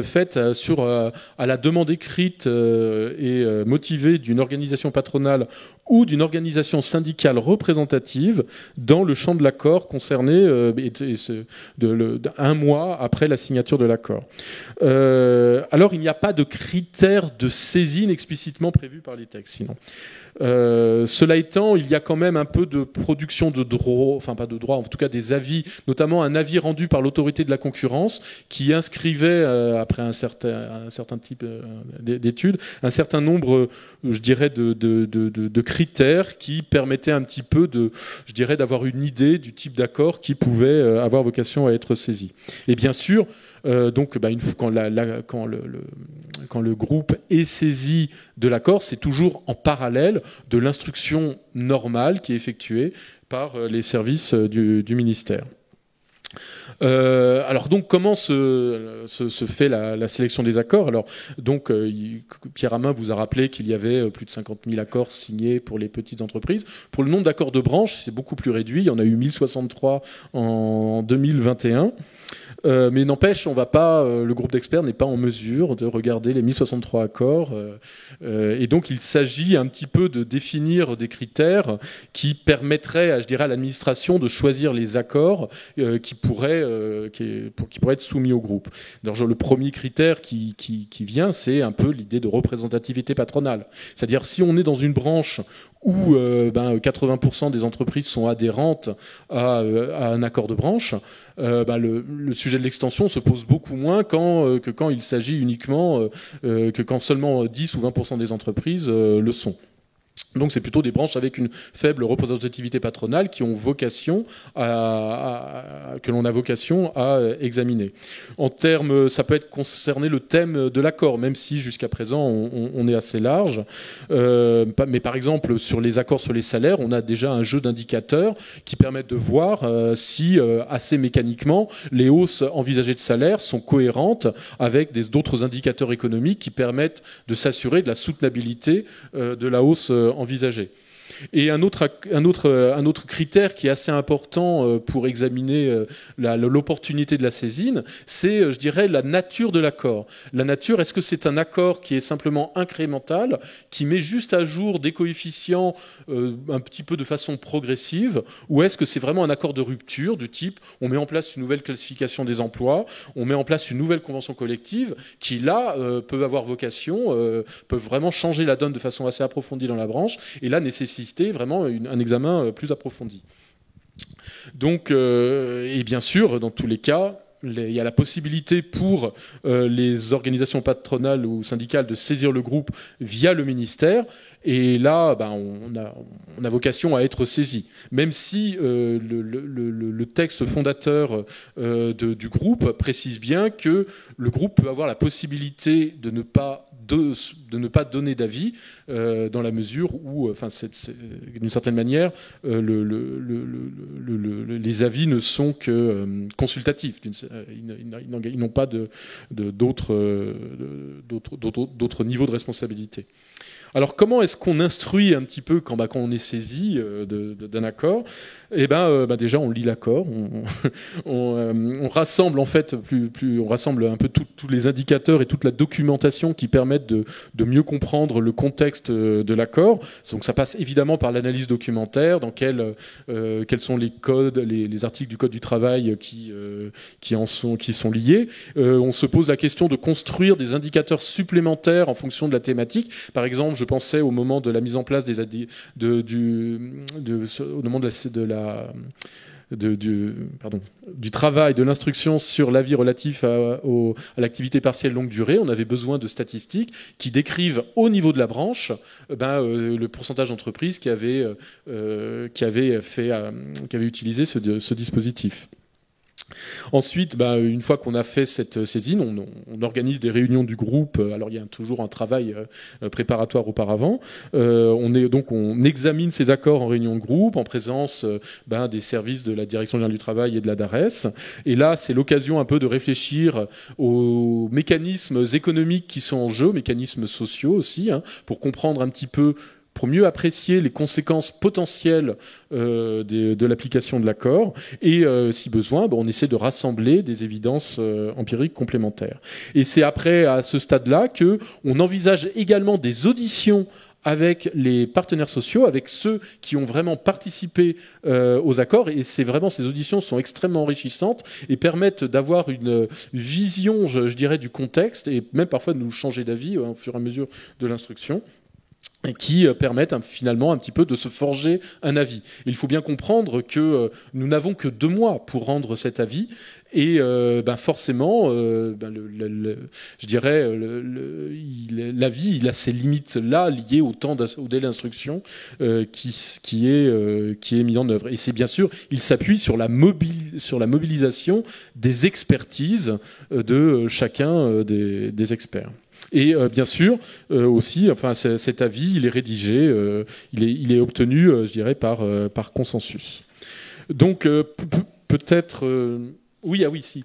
faite à la demande écrite et motivée d'une organisation patronale ou d'une organisation syndicale représentative dans le champ de l'accord concerné un mois après la signature de l'accord. Alors, il n'y a pas de critères de saisine explicitement prévus par les textes, sinon. Cela étant, il y a quand même un peu de production de droit, enfin pas de droit, en tout cas des avis, notamment un avis rendu par l'autorité de la concurrence qui inscrivait, après un certain type d'études, un certain nombre, je dirais, de critères qui permettaient un petit peu d'avoir une idée du type d'accord qui pouvait avoir vocation à être saisi. Et bien sûr, donc, quand le groupe est saisi de l'accord, c'est toujours en parallèle de l'instruction normale qui est effectuée par les services du ministère. Alors donc comment se fait la sélection des accords? Alors donc Pierre Amin vous a rappelé qu'il y avait plus de 50 000 accords signés pour les petites entreprises. Pour le nombre d'accords de branche, c'est beaucoup plus réduit. Il y en a eu 1063 en 2021. Mais n'empêche, le groupe d'experts n'est pas en mesure de regarder les 1063 accords. Et donc, il s'agit un petit peu de définir des critères qui permettraient, à l'administration de choisir les accords qui pourraient être soumis au groupe. Alors, le premier critère qui vient, c'est un peu l'idée de représentativité patronale. C'est-à-dire, si on est dans une branche où 80% des entreprises sont adhérentes à un accord de branche, le sujet de l'extension se pose beaucoup moins que quand il s'agit uniquement que quand seulement 10 ou 20% des entreprises le sont. Donc c'est plutôt des branches avec une faible représentativité patronale qui ont vocation que l'on a vocation à examiner. En termes, ça peut être concerner le thème de l'accord, même si jusqu'à présent on est assez large. Mais par exemple sur les accords sur les salaires, on a déjà un jeu d'indicateurs qui permettent de voir si assez mécaniquement les hausses envisagées de salaire sont cohérentes avec d'autres indicateurs économiques qui permettent de s'assurer de la soutenabilité de la hausse envisagée. Et un autre critère qui est assez important pour examiner l'opportunité de la saisine, c'est, je dirais, la nature de l'accord. La nature, est-ce que c'est un accord qui est simplement incrémental, qui met juste à jour des coefficients un petit peu de façon progressive, ou est-ce que c'est vraiment un accord de rupture du type on met en place une nouvelle classification des emplois, on met en place une nouvelle convention collective qui, là, peut avoir vocation, peut vraiment changer la donne de façon assez approfondie dans la branche, et là, nécessiter vraiment un examen plus approfondi. Donc, et bien sûr, dans tous les cas, il y a la possibilité pour les organisations patronales ou syndicales de saisir le groupe via le ministère. Et là, on a vocation à être saisi. Même si le texte fondateur du groupe précise bien que le groupe peut avoir la possibilité de ne pas donner d'avis dans la mesure où, d'une certaine manière, les avis ne sont que consultatifs. Ils n'ont pas d'autres niveaux de responsabilité. Alors, comment est-ce qu'on instruit un petit peu quand on est saisi d'un accord ? Déjà, on lit l'accord, on rassemble en fait on rassemble un peu tous les indicateurs et toute la documentation qui permettent de mieux comprendre le contexte de l'accord. Donc, ça passe évidemment par l'analyse documentaire, dans quels sont les codes, les articles du Code du travail qui sont liés. On se pose la question de construire des indicateurs supplémentaires en fonction de la thématique. Par exemple, je pensais au moment de la mise en place au moment du travail, de l'instruction sur l'avis relatif à l'activité partielle longue durée, on avait besoin de statistiques qui décrivent au niveau de la branche le pourcentage d'entreprises qui avaient utilisé ce dispositif. Ensuite, une fois qu'on a fait cette saisine, on organise des réunions du groupe. Alors, il y a toujours un travail préparatoire auparavant. On examine ces accords en réunion de groupe, en présence des services de la Direction générale du travail et de la DARES. Et là, c'est l'occasion un peu de réfléchir aux mécanismes économiques qui sont en jeu, mécanismes sociaux aussi, pour comprendre un petit peu, pour mieux apprécier les conséquences potentielles de l'application de l'accord. Et si besoin, on essaie de rassembler des évidences empiriques complémentaires. Et c'est après, à ce stade-là, qu'on envisage également des auditions avec les partenaires sociaux, avec ceux qui ont vraiment participé aux accords. Et ces auditions sont extrêmement enrichissantes et permettent d'avoir une vision, je dirais, du contexte, et même parfois de nous changer d'avis au fur et à mesure de l'instruction, et qui permettent finalement un petit peu de se forger un avis. Il faut bien comprendre que nous n'avons que 2 mois pour rendre cet avis, et forcément, je dirais, l'avis, il a ses limites-là liées au délai d'instruction qui est mis en œuvre. Et c'est bien sûr, il s'appuie sur la mobilisation des expertises de chacun des experts. Et bien sûr, aussi, cet avis, il est rédigé, il est obtenu, je dirais, par consensus. Donc, peut-être... Oui, ah oui, si.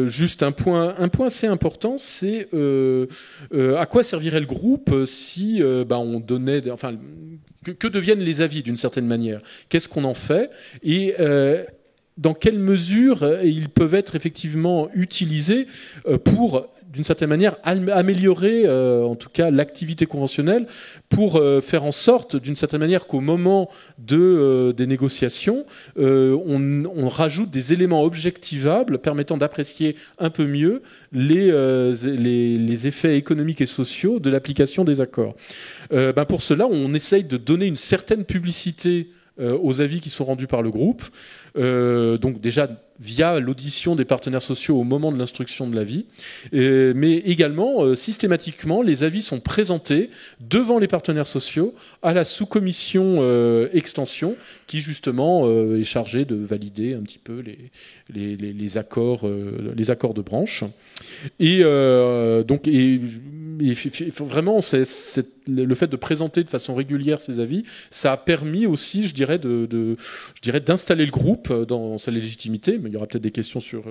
Juste un point assez important, c'est à quoi servirait le groupe si on donnait... Enfin, que deviennent les avis d'une certaine manière? Qu'est-ce qu'on en fait? Et dans quelle mesure ils peuvent être effectivement utilisés pour, d'une certaine manière, améliorer en tout cas l'activité conventionnelle, pour faire en sorte, d'une certaine manière, qu'au moment des négociations, on rajoute des éléments objectivables permettant d'apprécier un peu mieux les effets économiques et sociaux de l'application des accords. Pour cela, on essaye de donner une certaine publicité aux avis qui sont rendus par le groupe. Donc déjà via l'audition des partenaires sociaux au moment de l'instruction de l'avis, mais également systématiquement les avis sont présentés devant les partenaires sociaux à la sous-commission extension qui justement est chargée de valider un petit peu les accords de branche. Et donc vraiment le fait de présenter de façon régulière ces avis, ça a permis aussi, je dirais, d'installer le groupe dans sa légitimité. Mais il y aura peut-être des questions sur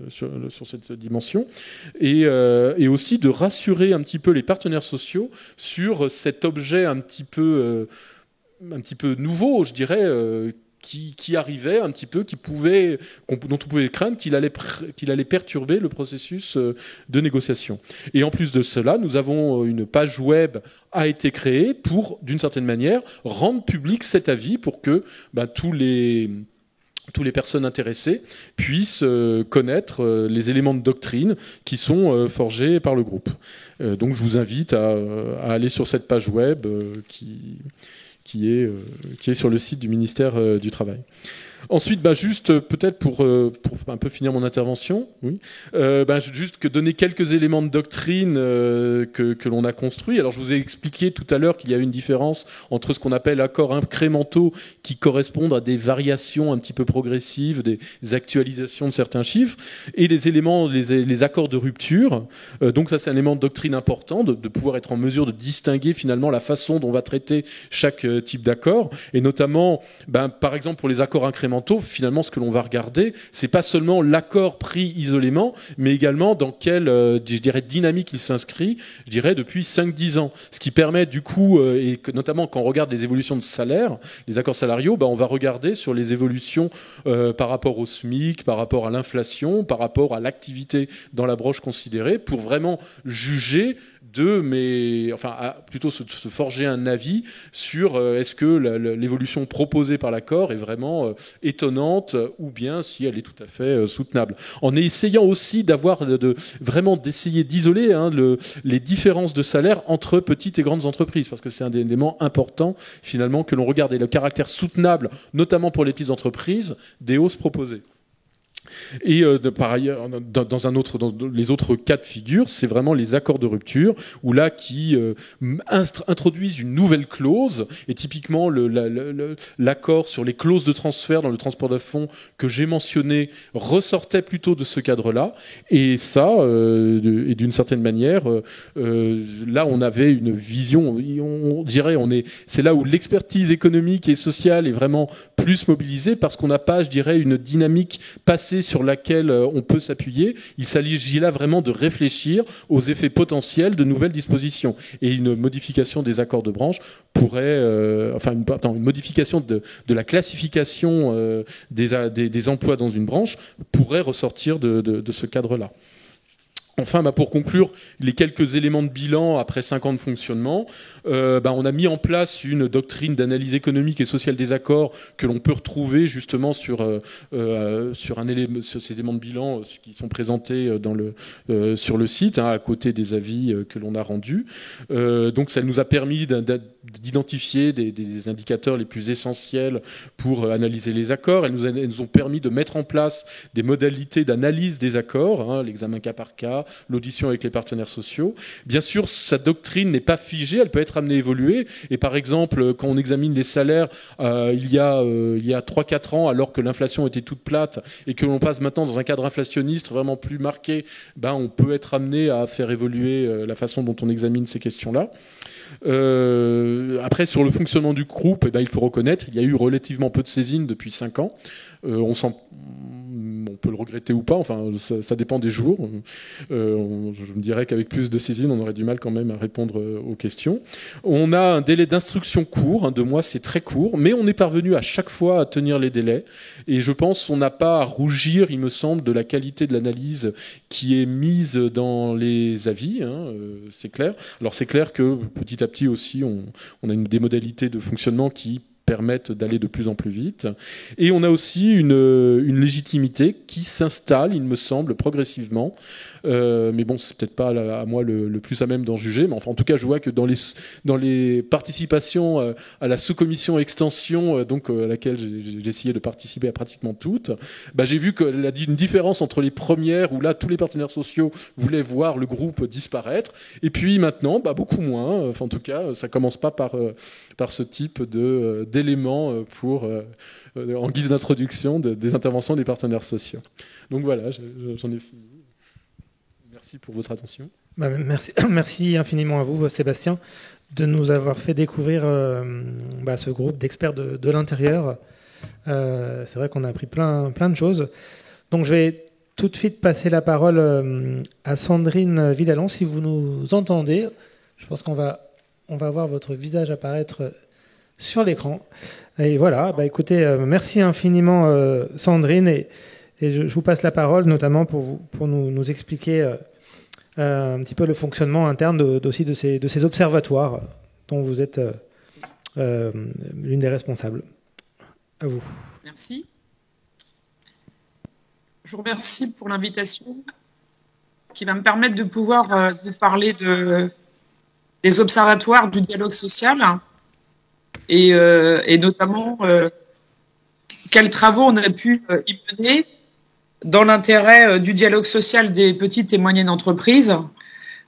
cette dimension, et aussi de rassurer un petit peu les partenaires sociaux sur cet objet un petit peu nouveau, je dirais, qui arrivait un petit peu, dont on pouvait craindre qu'il allait perturber le processus de négociation. Et en plus de cela, nous avons une page web a été créée pour, d'une certaine manière, rendre public cet avis pour que tous les personnes intéressées puissent connaître les éléments de doctrine qui sont forgés par le groupe. Donc je vous invite à aller sur cette page web qui est sur le site du ministère du Travail. Ensuite, juste peut-être pour un peu finir mon intervention, oui, juste que donner quelques éléments de doctrine que l'on a construits. Alors, je vous ai expliqué tout à l'heure qu'il y a une différence entre ce qu'on appelle accords incrémentaux qui correspondent à des variations un petit peu progressives, des actualisations de certains chiffres, et les accords de rupture. Donc ça, c'est un élément de doctrine important, de pouvoir être en mesure de distinguer finalement la façon dont on va traiter chaque type d'accord, et notamment, par exemple, pour les accords incrémentaux, finalement, ce que l'on va regarder, c'est pas seulement l'accord pris isolément, mais également dans quelle, je dirais, dynamique il s'inscrit, je dirais, depuis 5-10 ans. Ce qui permet, du coup, et que, notamment quand on regarde les évolutions de salaire, les accords salariaux, on va regarder sur les évolutions par rapport au SMIC, par rapport à l'inflation, par rapport à l'activité dans la branche considérée, pour vraiment juger plutôt se forger un avis sur est-ce que l'évolution proposée par l'accord est vraiment étonnante ou bien si elle est tout à fait soutenable. En essayant aussi vraiment d'essayer d'isoler les différences de salaire entre petites et grandes entreprises, parce que c'est un élément important finalement que l'on regarde, et le caractère soutenable, notamment pour les petites entreprises, des hausses proposées. Et par ailleurs, dans les autres cas de figure, c'est vraiment les accords de rupture, où là, qui introduisent une nouvelle clause, et typiquement l'accord sur les clauses de transfert dans le transport de fonds que j'ai mentionné ressortait plutôt de ce cadre-là, et ça, et d'une certaine manière, là, on avait une vision, on dirait, c'est là où l'expertise économique et sociale est vraiment plus mobilisée, parce qu'on n'a pas, je dirais, une dynamique passée sur laquelle on peut s'appuyer. Il s'agit là vraiment de réfléchir aux effets potentiels de nouvelles dispositions. Et une modification des accords de branche pourrait, une modification de la classification des emplois dans une branche pourrait ressortir de ce cadre-là. Enfin, pour conclure, les quelques éléments de bilan après 5 ans de fonctionnement, on a mis en place une doctrine d'analyse économique et sociale des accords que l'on peut retrouver justement sur ces éléments de bilan qui sont présentés sur le site, à côté des avis que l'on a rendus. Donc ça nous a permis d'identifier des indicateurs les plus essentiels pour analyser les accords. Elles nous ont permis de mettre en place des modalités d'analyse des accords, l'examen cas par cas, l'audition avec les partenaires sociaux. Bien sûr, sa doctrine n'est pas figée, elle peut être amenée à évoluer. Et par exemple, quand on examine les salaires il y a 3-4 ans, alors que l'inflation était toute plate et que l'on passe maintenant dans un cadre inflationniste vraiment plus marqué, on peut être amené à faire évoluer la façon dont on examine ces questions-là. Après, sur le fonctionnement du groupe, il faut reconnaître, il y a eu relativement peu de saisines depuis 5 ans. On peut le regretter ou pas, enfin ça dépend des jours. Je me dirais qu'avec plus de saisines, on aurait du mal quand même à répondre aux questions. On a un délai d'instruction court, 2 mois, c'est très court, mais on est parvenu à chaque fois à tenir les délais. Et je pense qu'on n'a pas à rougir, il me semble, de la qualité de l'analyse qui est mise dans les avis, c'est clair. Alors c'est clair que petit à petit aussi, on a des modalités de fonctionnement qui permettent d'aller de plus en plus vite. Et on a aussi une légitimité qui s'installe, il me semble, progressivement. Mais bon, c'est peut-être pas à moi le plus à même d'en juger. Mais enfin, en tout cas, je vois que dans les participations à la sous-commission extension, donc à laquelle j'ai essayé de participer à pratiquement toutes, j'ai vu qu'elle a dit une différence entre les premières, où là, tous les partenaires sociaux voulaient voir le groupe disparaître. Et puis maintenant, beaucoup moins. Enfin, en tout cas, ça commence pas par ce type d'éléments pour, en guise d'introduction des interventions des partenaires sociaux. Donc voilà, j'en ai fini. Merci pour votre attention. Merci infiniment à vous, Sébastien, de nous avoir fait découvrir ce groupe d'experts de l'intérieur. C'est vrai qu'on a appris plein de choses. Donc je vais tout de suite passer la parole à Sandrine Vidalon, si vous nous entendez. Je pense qu'on va voir votre visage apparaître sur l'écran. Et voilà, écoutez, merci infiniment Sandrine, et je vous passe la parole notamment pour nous expliquer un petit peu le fonctionnement interne aussi de ces observatoires dont vous êtes l'une des responsables. À vous. Merci. Je vous remercie pour l'invitation qui va me permettre de pouvoir vous parler des observatoires du dialogue social et notamment quels travaux on a pu y mener dans l'intérêt du dialogue social des petites et moyennes entreprises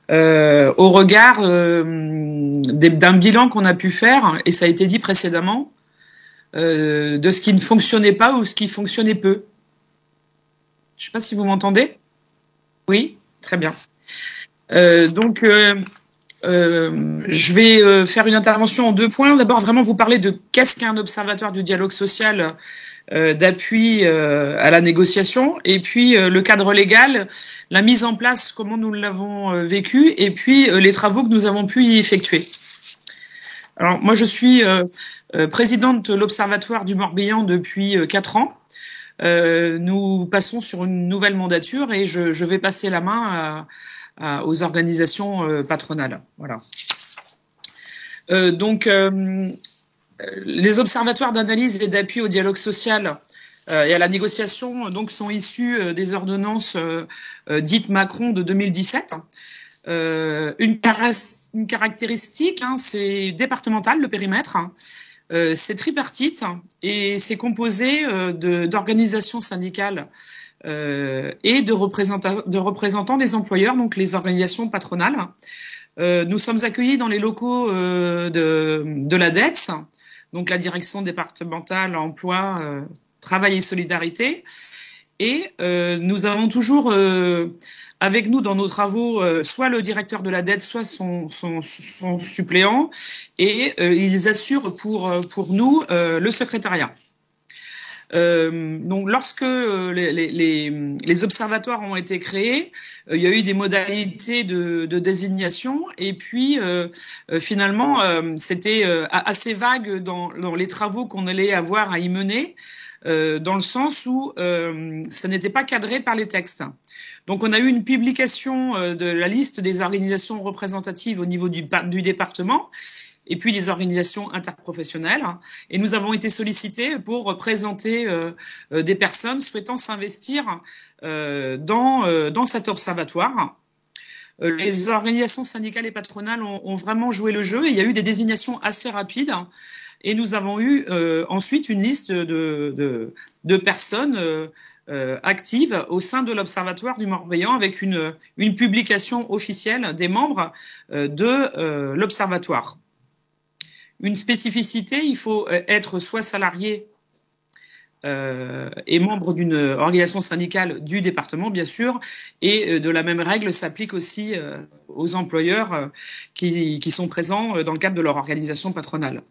au regard d'un bilan qu'on a pu faire, et ça a été dit précédemment, de ce qui ne fonctionnait pas ou ce qui fonctionnait peu. Je ne sais pas si vous m'entendez. Oui, très bien. Je vais faire une intervention en 2 points. D'abord, vraiment vous parler de qu'est-ce qu'un observatoire du dialogue social d'appui à la négociation, et puis le cadre légal, la mise en place, comment nous l'avons vécu, et puis les travaux que nous avons pu y effectuer. Alors moi je suis présidente de l'Observatoire du Morbihan depuis 4 ans. Nous passons sur une nouvelle mandature et je vais passer la main aux organisations patronales. Voilà. Les observatoires d'analyse et d'appui au dialogue social et à la négociation sont issus des ordonnances dites Macron de 2017. Une caractéristique, c'est départemental, le périmètre. C'est tripartite et c'est composé d'organisations syndicales et de représentants des employeurs, donc les organisations patronales. Nous sommes accueillis dans les locaux de la DETS, donc la direction départementale emploi, travail et solidarité. Et nous avons toujours avec nous dans nos travaux soit le directeur de la DETS, soit son suppléant, et ils assurent pour nous le secrétariat. Donc, lorsque les observatoires ont été créés, il y a eu des modalités de désignation, et puis finalement, c'était assez vague dans les travaux qu'on allait avoir à y mener, dans le sens où ça n'était pas cadré par les textes. Donc, on a eu une publication de la liste des organisations représentatives au niveau du département, et puis des organisations interprofessionnelles. Et nous avons été sollicités pour présenter des personnes souhaitant s'investir dans cet observatoire. Les organisations syndicales et patronales ont vraiment joué le jeu, et il y a eu des désignations assez rapides. Et nous avons eu ensuite une liste de personnes active au sein de l'Observatoire du Morbihan avec une publication officielle des membres de l'Observatoire. Une spécificité, il faut être soit salarié et membre d'une organisation syndicale du département, bien sûr, et de la même règle s'applique aussi aux employeurs qui sont présents dans le cadre de leur organisation patronale.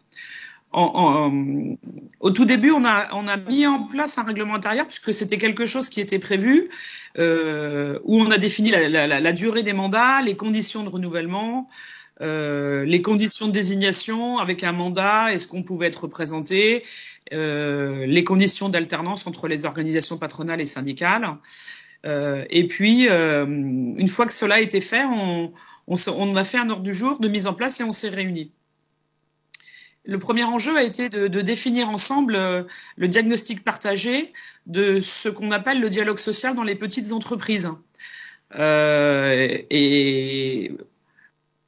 Au tout début, on a mis en place un règlement intérieur puisque c'était quelque chose qui était prévu, où on a défini la durée des mandats, les conditions de renouvellement, les conditions de désignation avec un mandat, est-ce qu'on pouvait être représenté, les conditions d'alternance entre les organisations patronales et syndicales. Et puis, une fois que cela a été fait, on a fait un ordre du jour de mise en place et on s'est réunis. Le premier enjeu a été de définir ensemble le diagnostic partagé de ce qu'on appelle le dialogue social dans les petites entreprises. Et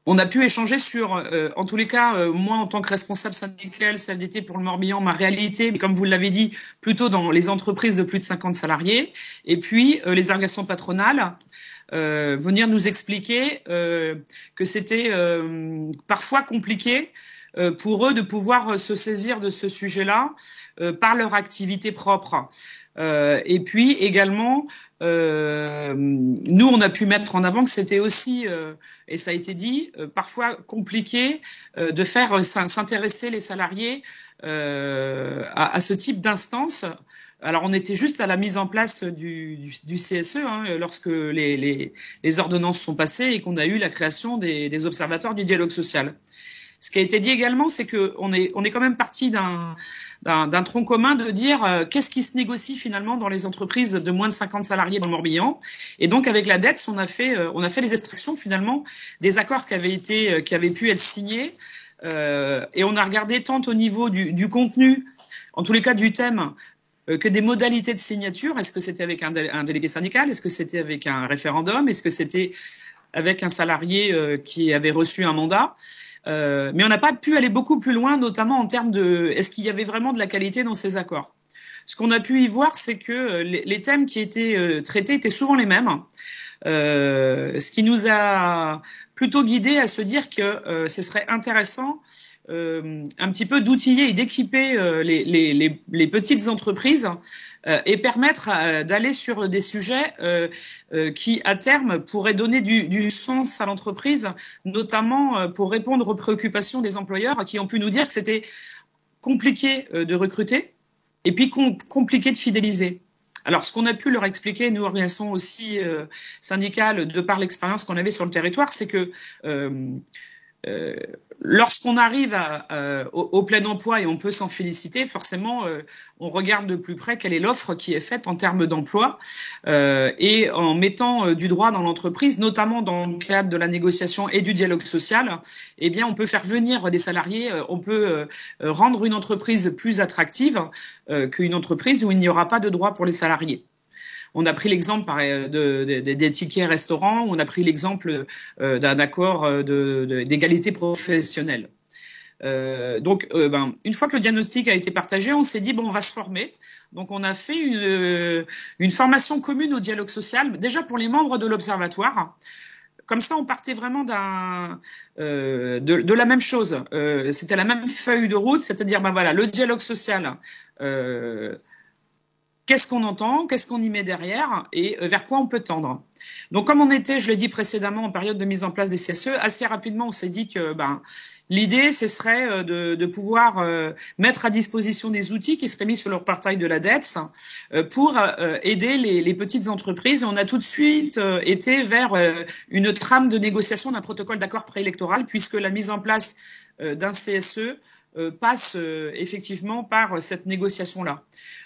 on a pu échanger sur, en tous les cas, moi en tant que responsable syndical CFDT pour le Morbihan, ma réalité, mais comme vous l'avez dit, plutôt dans les entreprises de plus de 50 salariés, et puis les organisations patronales, venir nous expliquer que c'était parfois compliqué pour eux de pouvoir se saisir de ce sujet-là par leur activité propre. Et puis également, nous, on a pu mettre en avant que c'était aussi, et ça a été dit, parfois compliqué de faire s'intéresser les salariés à ce type d'instance. Alors, on était juste à la mise en place du CSE lorsque les ordonnances sont passées et qu'on a eu la création des observatoires du dialogue social. Ce qui a été dit également, c'est qu'on est quand même parti d'un tronc commun de dire qu'est-ce qui se négocie finalement dans les entreprises de moins de 50 salariés dans le Morbihan. Et donc avec la DETS, on a fait les extractions finalement des accords qui avaient pu être signés. Et on a regardé tant au niveau du contenu, en tous les cas du thème, que des modalités de signature. Est-ce que c'était avec un délégué syndical? Est-ce que c'était avec un référendum? Est-ce que c'était avec un salarié qui avait reçu un mandat? Mais on n'a pas pu aller beaucoup plus loin, notamment en termes de est-ce qu'il y avait vraiment de la qualité dans ces accords. Ce qu'on a pu y voir, c'est que les thèmes qui étaient traités étaient souvent les mêmes, ce qui nous a plutôt guidés à se dire que ce serait intéressant un petit peu d'outiller et d'équiper les petites entreprises et permettre d'aller sur des sujets qui, à terme, pourraient donner du sens à l'entreprise, notamment pour répondre aux préoccupations des employeurs qui ont pu nous dire que c'était compliqué de recruter et puis compliqué de fidéliser. Alors, ce qu'on a pu leur expliquer, nous, organisations aussi syndicales, de par l'expérience qu'on avait sur le territoire, c'est que lorsqu'on arrive au plein emploi et on peut s'en féliciter, forcément, on regarde de plus près quelle est l'offre qui est faite en termes d'emploi et en mettant du droit dans l'entreprise, notamment dans le cadre de la négociation et du dialogue social, eh bien, on peut faire venir des salariés, on peut rendre une entreprise plus attractive qu'une entreprise où il n'y aura pas de droit pour les salariés. On a pris l'exemple des tickets restaurants, on a pris l'exemple d'un accord d'égalité professionnelle. Donc, une fois que le diagnostic a été partagé, on s'est dit, bon, on va se former. Donc, on a fait une formation commune au dialogue social, déjà pour les membres de l'Observatoire. Comme ça, on partait vraiment de la même chose. C'était la même feuille de route, c'est-à-dire, voilà, le dialogue social, qu'est-ce qu'on entend, qu'est-ce qu'on y met derrière et vers quoi on peut tendre. Donc, comme on était, je l'ai dit précédemment, en période de mise en place des CSE, assez rapidement, on s'est dit que l'idée, ce serait de pouvoir mettre à disposition des outils qui seraient mis sur le portail de la DETS pour aider les petites entreprises. On a tout de suite été vers une trame de négociation d'un protocole d'accord préélectoral, puisque la mise en place d'un CSE passe effectivement par cette négociation-là.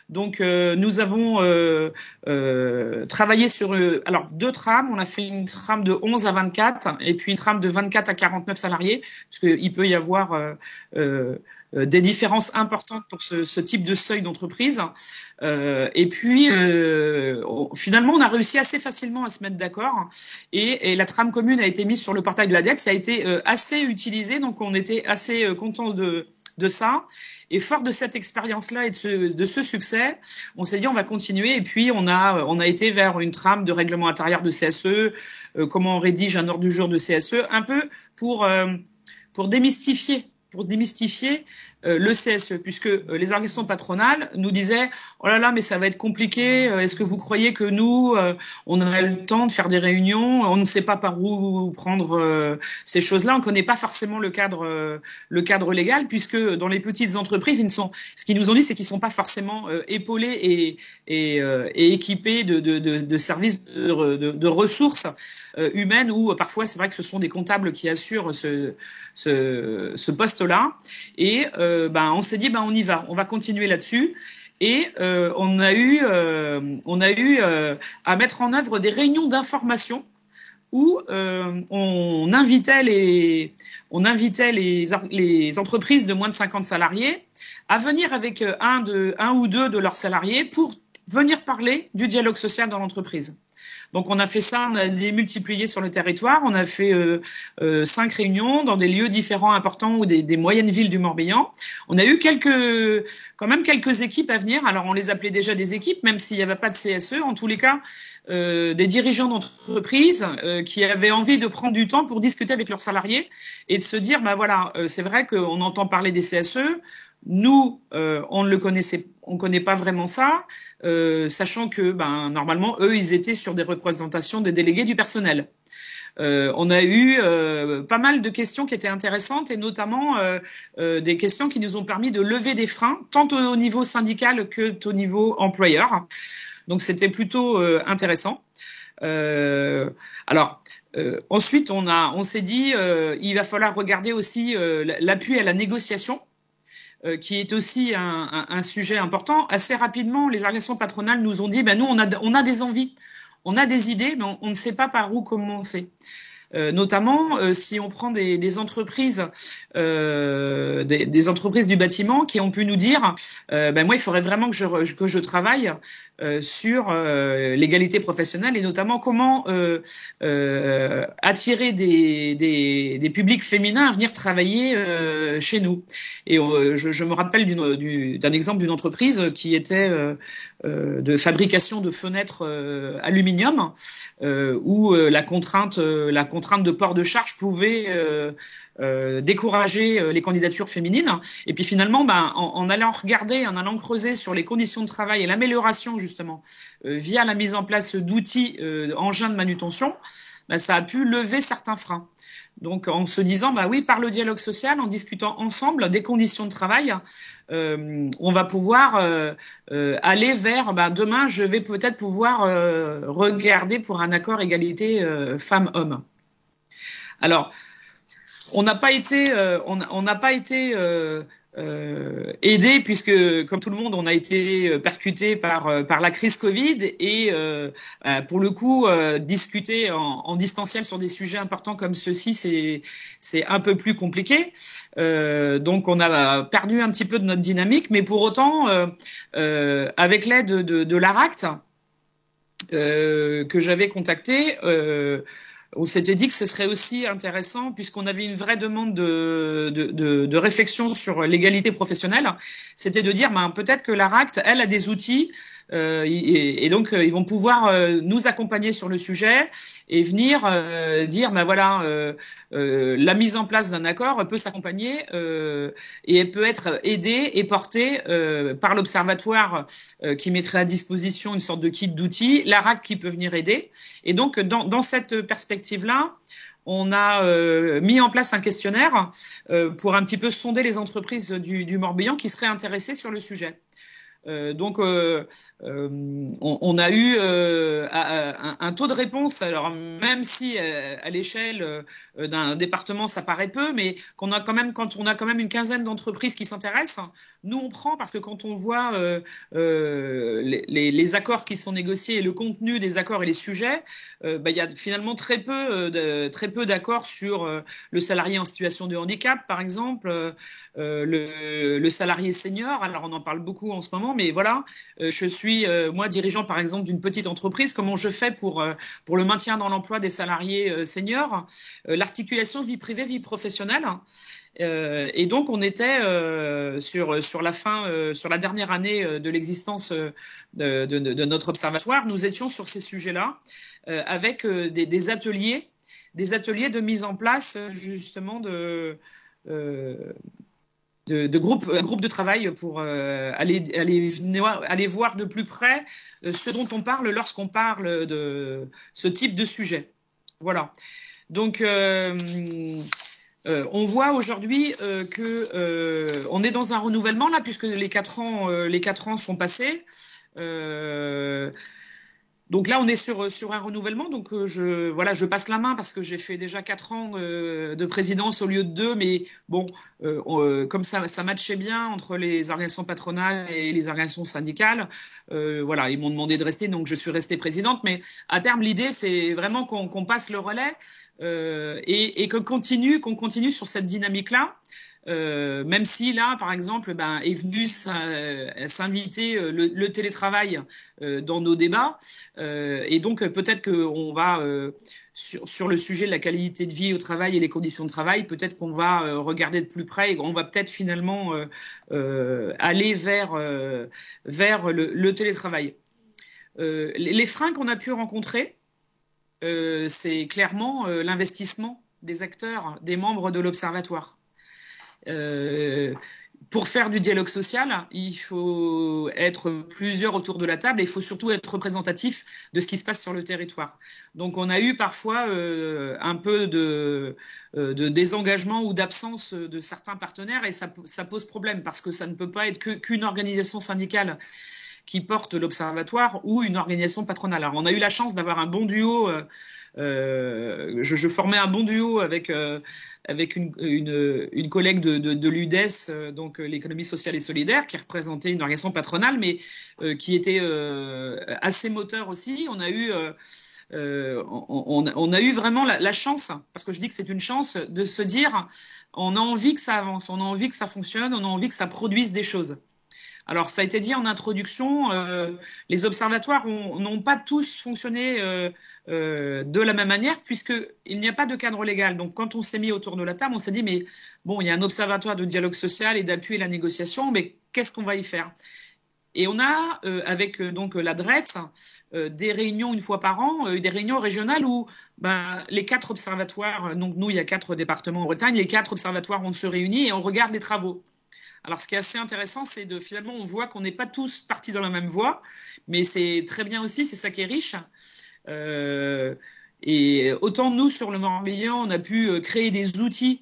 Donc, nous avons travaillé sur alors 2 trames. On a fait une trame de 11 à 24 et puis une trame de 24 à 49 salariés, parce qu'il peut y avoir des différences importantes pour ce type de seuil d'entreprise. Et puis, finalement, on a réussi assez facilement à se mettre d'accord. Et la trame commune a été mise sur le portail de l'ADELE. Ça a été assez utilisé, donc on était assez contents de ça. Et fort de cette expérience-là et de ce succès, on s'est dit on va continuer. Et puis on a été vers une trame de règlement intérieur de CSE, comment on rédige un ordre du jour de CSE, un peu pour démystifier le CSE, puisque les organisations patronales nous disaient « Oh là là, mais ça va être compliqué, est-ce que vous croyez que nous, on a le temps de faire des réunions, on ne sait pas par où prendre ces choses-là, on ne connaît pas forcément le cadre légal, puisque dans les petites entreprises, ce qu'ils nous ont dit, c'est qu'ils ne sont pas forcément épaulés et équipés de services de ressources humaines, où parfois c'est vrai que ce sont des comptables qui assurent ce poste-là. Et on s'est dit on y va, on va continuer là-dessus. Et on a eu à mettre en œuvre des réunions d'information où on invitait les entreprises de moins de 50 salariés à venir avec un ou deux de leurs salariés pour venir parler du dialogue social dans l'entreprise. Donc on a fait ça, on a démultiplié sur le territoire, on a fait 5 réunions dans des lieux différents importants ou des moyennes villes du Morbihan. On a eu quand même quelques équipes à venir, alors on les appelait déjà des équipes, même s'il n'y avait pas de CSE, en tous les cas des dirigeants d'entreprise qui avaient envie de prendre du temps pour discuter avec leurs salariés et de se dire, c'est vrai qu'on entend parler des CSE, nous, on ne connaît pas vraiment ça, sachant que normalement, eux, ils étaient sur des représentations des délégués du personnel. On a eu pas mal de questions qui étaient intéressantes et notamment des questions qui nous ont permis de lever des freins, tant au niveau syndical que au niveau employeur. Donc, c'était plutôt intéressant. Ensuite, on s'est dit il va falloir regarder aussi l'appui à la négociation, qui est aussi un sujet important. Assez rapidement, les organisations patronales nous ont dit nous, on a des envies, on a des idées, mais on ne sait pas par où commencer. Notamment si on prend des entreprises des entreprises du bâtiment qui ont pu nous dire moi il faudrait vraiment que je travaille sur l'égalité professionnelle et notamment comment attirer des publics féminins à venir travailler chez nous. Et je me rappelle d'un exemple d'une entreprise qui était de fabrication de fenêtres aluminium où la contrainte de port de charge pouvait décourager les candidatures féminines. Et puis finalement, en allant regarder, en allant creuser sur les conditions de travail et l'amélioration justement via la mise en place d'outils, engins de manutention, ça a pu lever certains freins. Donc en se disant, oui, par le dialogue social, en discutant ensemble des conditions de travail, on va pouvoir aller vers, demain, je vais peut-être pouvoir regarder pour un accord égalité femmes-hommes. Alors, on n'a pas été aidé puisque, comme tout le monde, on a été percuté par la crise Covid et pour le coup, discuter en distanciel sur des sujets importants comme ceux-ci, c'est un peu plus compliqué. Donc, on a perdu un petit peu de notre dynamique, mais pour autant, avec l'aide de l'ARACT que j'avais contacté, on s'était dit que ce serait aussi intéressant, puisqu'on avait une vraie demande de réflexion sur l'égalité professionnelle, c'était de dire peut-être que l'ARACT, elle, a des outils et donc ils vont pouvoir nous accompagner sur le sujet et venir dire la mise en place d'un accord peut s'accompagner et elle peut être aidée et portée par l'observatoire qui mettrait à disposition une sorte de kit d'outils, l'ARACT qui peut venir aider. Et donc dans cette perspective-là, on a mis en place un questionnaire pour un petit peu sonder les entreprises du Morbihan qui seraient intéressées sur le sujet. On a eu un taux de réponse, alors même si à l'échelle d'un département ça paraît peu, mais quand on a quand même une quinzaine d'entreprises qui s'intéressent, nous on prend, parce que quand on voit les accords qui sont négociés et le contenu des accords et les sujets, il y a finalement très peu d'accords sur le salarié en situation de handicap, par exemple, le salarié senior. Alors on en parle beaucoup en ce moment, mais voilà, je suis moi dirigeant par exemple d'une petite entreprise. Comment je fais pour le maintien dans l'emploi des salariés seniors, l'articulation vie privée vie professionnelle. Et donc on était sur la dernière année de l'existence de notre observatoire, nous étions sur ces sujets-là avec des ateliers de mise en place justement de groupes de travail pour aller voir de plus près ce dont on parle lorsqu'on parle de ce type de sujet. Voilà. Donc on voit aujourd'hui que on est dans un renouvellement là, puisque les 4 ans sont passés. Donc là, on est sur un renouvellement. Donc je passe la main parce que j'ai fait déjà 4 ans de présidence au lieu de 2. Mais bon, comme ça matchait bien entre les organisations patronales et les organisations syndicales. Voilà, ils m'ont demandé de rester, donc je suis restée présidente. Mais à terme, l'idée, c'est vraiment qu'on passe le relais et qu'on continue sur cette dynamique-là. Même si là, par exemple, est venu s'inviter le télétravail dans nos débats, et donc peut-être qu'on va sur le sujet de la qualité de vie au travail et les conditions de travail, peut-être qu'on va regarder de plus près et on va peut-être finalement aller vers le télétravail. Les freins qu'on a pu rencontrer, c'est clairement l'investissement des acteurs, des membres de l'Observatoire. Pour faire du dialogue social, il faut être plusieurs autour de la table et il faut surtout être représentatif de ce qui se passe sur le territoire. Donc on a eu parfois un peu de désengagement ou d'absence de certains partenaires et ça pose problème parce que ça ne peut pas être qu'une organisation syndicale qui porte l'Observatoire ou une organisation patronale. Alors on a eu la chance d'avoir un bon duo. Je formais un bon duo avec une collègue de l'UDES, donc l'économie sociale et solidaire, qui représentait une organisation patronale, mais qui était assez moteur aussi. On a eu vraiment la chance, parce que je dis que c'est une chance, de se dire on a envie que ça avance, on a envie que ça fonctionne, on a envie que ça produise des choses. Alors, ça a été dit en introduction, les observatoires n'ont pas tous fonctionné de la même manière, puisqu'il n'y a pas de cadre légal. Donc, quand on s'est mis autour de la table, on s'est dit, mais bon, il y a un observatoire de dialogue social et d'appui à la négociation, mais qu'est-ce qu'on va y faire? Et on a, avec donc la DRETS, des réunions une fois par an, des réunions régionales où les 4 observatoires, donc nous, il y a 4 départements en Bretagne, les 4 observatoires, on se réunit et on regarde les travaux. Alors, ce qui est assez intéressant, c'est finalement, on voit qu'on n'est pas tous partis dans la même voie, mais c'est très bien aussi, c'est ça qui est riche. Et autant nous, sur le Morbihan, on a pu créer des outils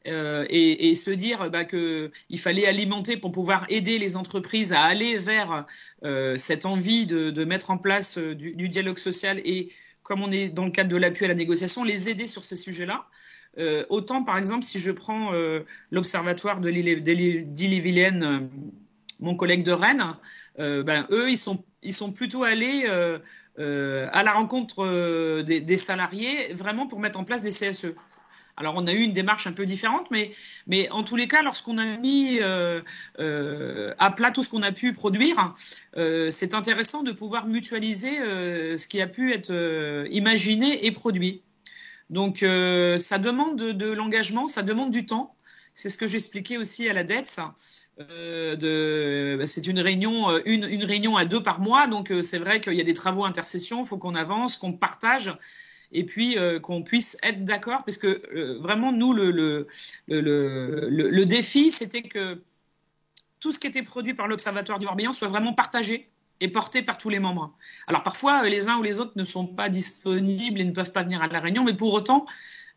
et se dire qu'il fallait alimenter pour pouvoir aider les entreprises à aller vers cette envie de mettre en place du dialogue social et, comme on est dans le cadre de l'appui à la négociation, les aider sur ces sujets-là. Autant, par exemple, si je prends l'Observatoire d'Ille-et-Vilaine, mon collègue de Rennes, eux, ils sont plutôt allés à la rencontre des salariés, vraiment pour mettre en place des CSE. Alors, on a eu une démarche un peu différente, mais en tous les cas, lorsqu'on a mis à plat tout ce qu'on a pu produire, c'est intéressant de pouvoir mutualiser ce qui a pu être imaginé et produit. Donc, ça demande de l'engagement, ça demande du temps. C'est ce que j'expliquais aussi à la DETS. C'est une réunion à 2 par mois. Donc, c'est vrai qu'il y a des travaux intersessions, il faut qu'on avance, qu'on partage et puis qu'on puisse être d'accord. Parce que vraiment, nous, le défi, c'était que tout ce qui était produit par l'Observatoire du Morbihan soit vraiment partagé et porté par tous les membres. Alors parfois, les uns ou les autres ne sont pas disponibles et ne peuvent pas venir à la réunion, mais pour autant,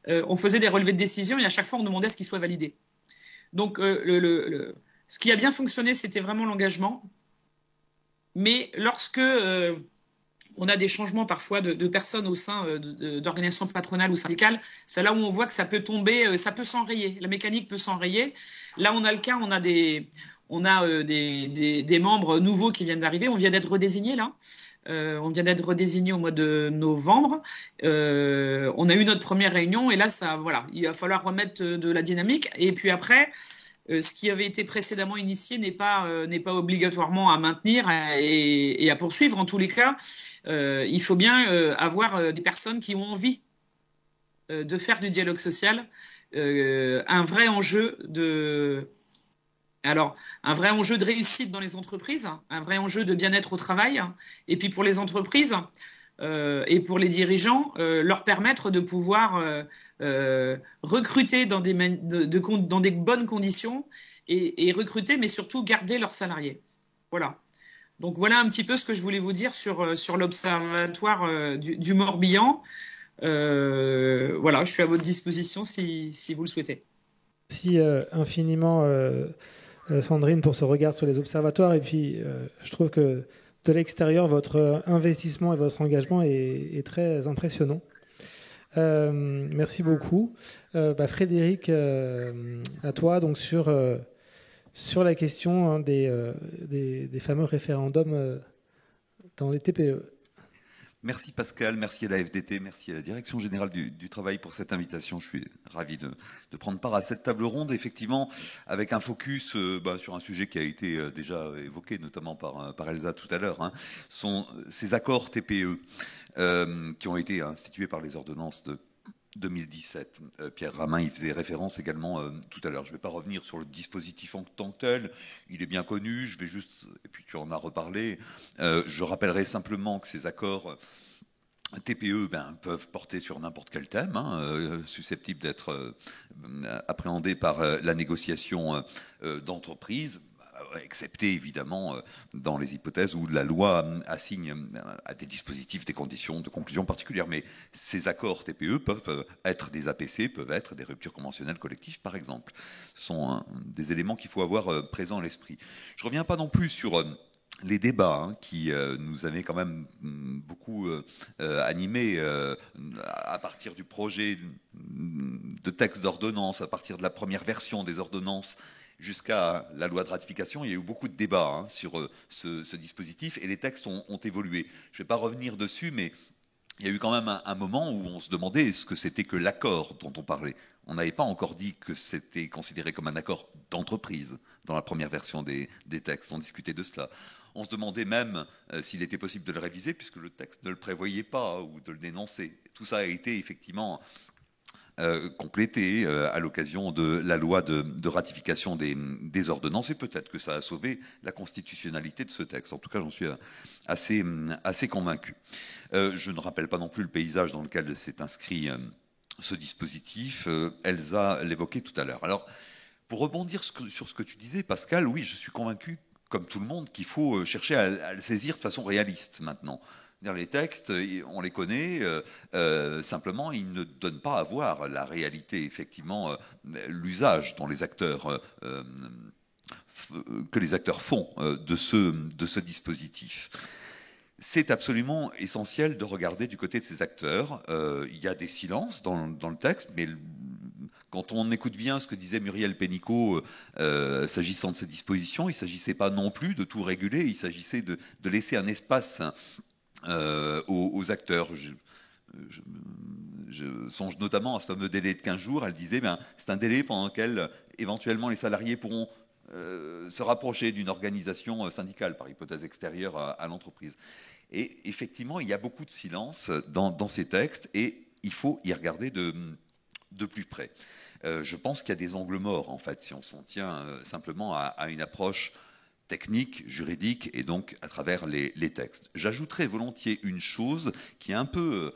on faisait des relevés de décision et à chaque fois, on demandait à ce qu'ils soient validés. Donc, ce qui a bien fonctionné, c'était vraiment l'engagement. mais lorsque on a des changements parfois de personnes au sein d'organisations patronales ou syndicales, c'est là où on voit que ça peut tomber, ça peut s'enrayer, la mécanique peut s'enrayer. Là, on a le cas, on a des membres nouveaux qui viennent d'arriver, on vient d'être redésignés là. On vient d'être redésigné au mois de novembre. On a eu notre première réunion et là, voilà, il va falloir remettre de la dynamique. Et puis après, ce qui avait été précédemment initié n'est pas obligatoirement à maintenir et à poursuivre. En tous les cas, il faut bien avoir des personnes qui ont envie de faire du dialogue social un vrai enjeu de réussite dans les entreprises, un vrai enjeu de bien-être au travail, et puis pour les entreprises et pour les dirigeants, leur permettre de pouvoir recruter dans des bonnes conditions et recruter, mais surtout garder leurs salariés. Voilà. Donc voilà un petit peu ce que je voulais vous dire sur l'Observatoire du Morbihan. Voilà, je suis à votre disposition si vous le souhaitez. Merci infiniment Sandrine pour ce regard sur les observatoires, et puis je trouve que de l'extérieur votre investissement et votre engagement est très impressionnant. Merci beaucoup. Frédéric, à toi donc sur la question des fameux référendums dans les TPE. Merci Pascal, merci à la FDT, merci à la Direction Générale du Travail pour cette invitation. Je suis ravi de prendre part à cette table ronde, effectivement, avec un focus sur un sujet qui a été déjà évoqué, notamment par Elsa tout à l'heure, sont ces accords TPE qui ont été institués par les ordonnances de 2017. Pierre Ramin y faisait référence également tout à l'heure. Je ne vais pas revenir sur le dispositif en tant que tel. Il est bien connu. Je vais juste, et puis tu en as reparlé, je rappellerai simplement que ces accords TPE peuvent porter sur n'importe quel thème, susceptible d'être appréhendé par la négociation d'entreprise, excepté évidemment dans les hypothèses où la loi assigne à des dispositifs des conditions de conclusion particulières. Mais ces accords TPE peuvent être des APC, peuvent être des ruptures conventionnelles collectives par exemple. Ce sont des éléments qu'il faut avoir présents à l'esprit. Je ne reviens pas non plus sur les débats qui nous avaient quand même beaucoup animés à partir du projet de texte d'ordonnance, à partir de la première version des ordonnances jusqu'à la loi de ratification. Il y a eu beaucoup de débats sur ce dispositif et les textes ont évolué. Je ne vais pas revenir dessus, mais il y a eu quand même un moment où on se demandait ce que c'était que l'accord dont on parlait. On n'avait pas encore dit que c'était considéré comme un accord d'entreprise dans la première version des textes. On discutait de cela. On se demandait même s'il était possible de le réviser puisque le texte ne le prévoyait pas ou de le dénoncer. Tout ça a été effectivement complété à l'occasion de la loi de ratification des ordonnances, et peut-être que ça a sauvé la constitutionnalité de ce texte. En tout cas, j'en suis assez convaincu. Je ne rappelle pas non plus le paysage dans lequel s'est inscrit ce dispositif. Elsa l'évoquait tout à l'heure. Alors, pour rebondir sur ce que tu disais, Pascal, oui, je suis convaincu, comme tout le monde, qu'il faut chercher à le saisir de façon réaliste maintenant. Les textes, on les connaît, simplement, ils ne donnent pas à voir la réalité, effectivement, l'usage dont les acteurs, que les acteurs font de ce dispositif. C'est absolument essentiel de regarder du côté de ces acteurs. Il y a des silences dans le texte, mais quand on écoute bien ce que disait Muriel Pénicaud s'agissant de ces dispositions, il ne s'agissait pas non plus de tout réguler, il s'agissait de laisser un espace aux acteurs. Je songe notamment à ce fameux délai de 15 jours. Elle disait c'est un délai pendant lequel éventuellement les salariés pourront se rapprocher d'une organisation syndicale par hypothèse extérieure à l'entreprise. Et effectivement, il y a beaucoup de silence dans ces textes et il faut y regarder de plus près. Je pense qu'il y a des angles morts, en fait, si on s'en tient simplement à une approche technique, juridique, et donc à travers les textes. J'ajouterais volontiers une chose qui est un peu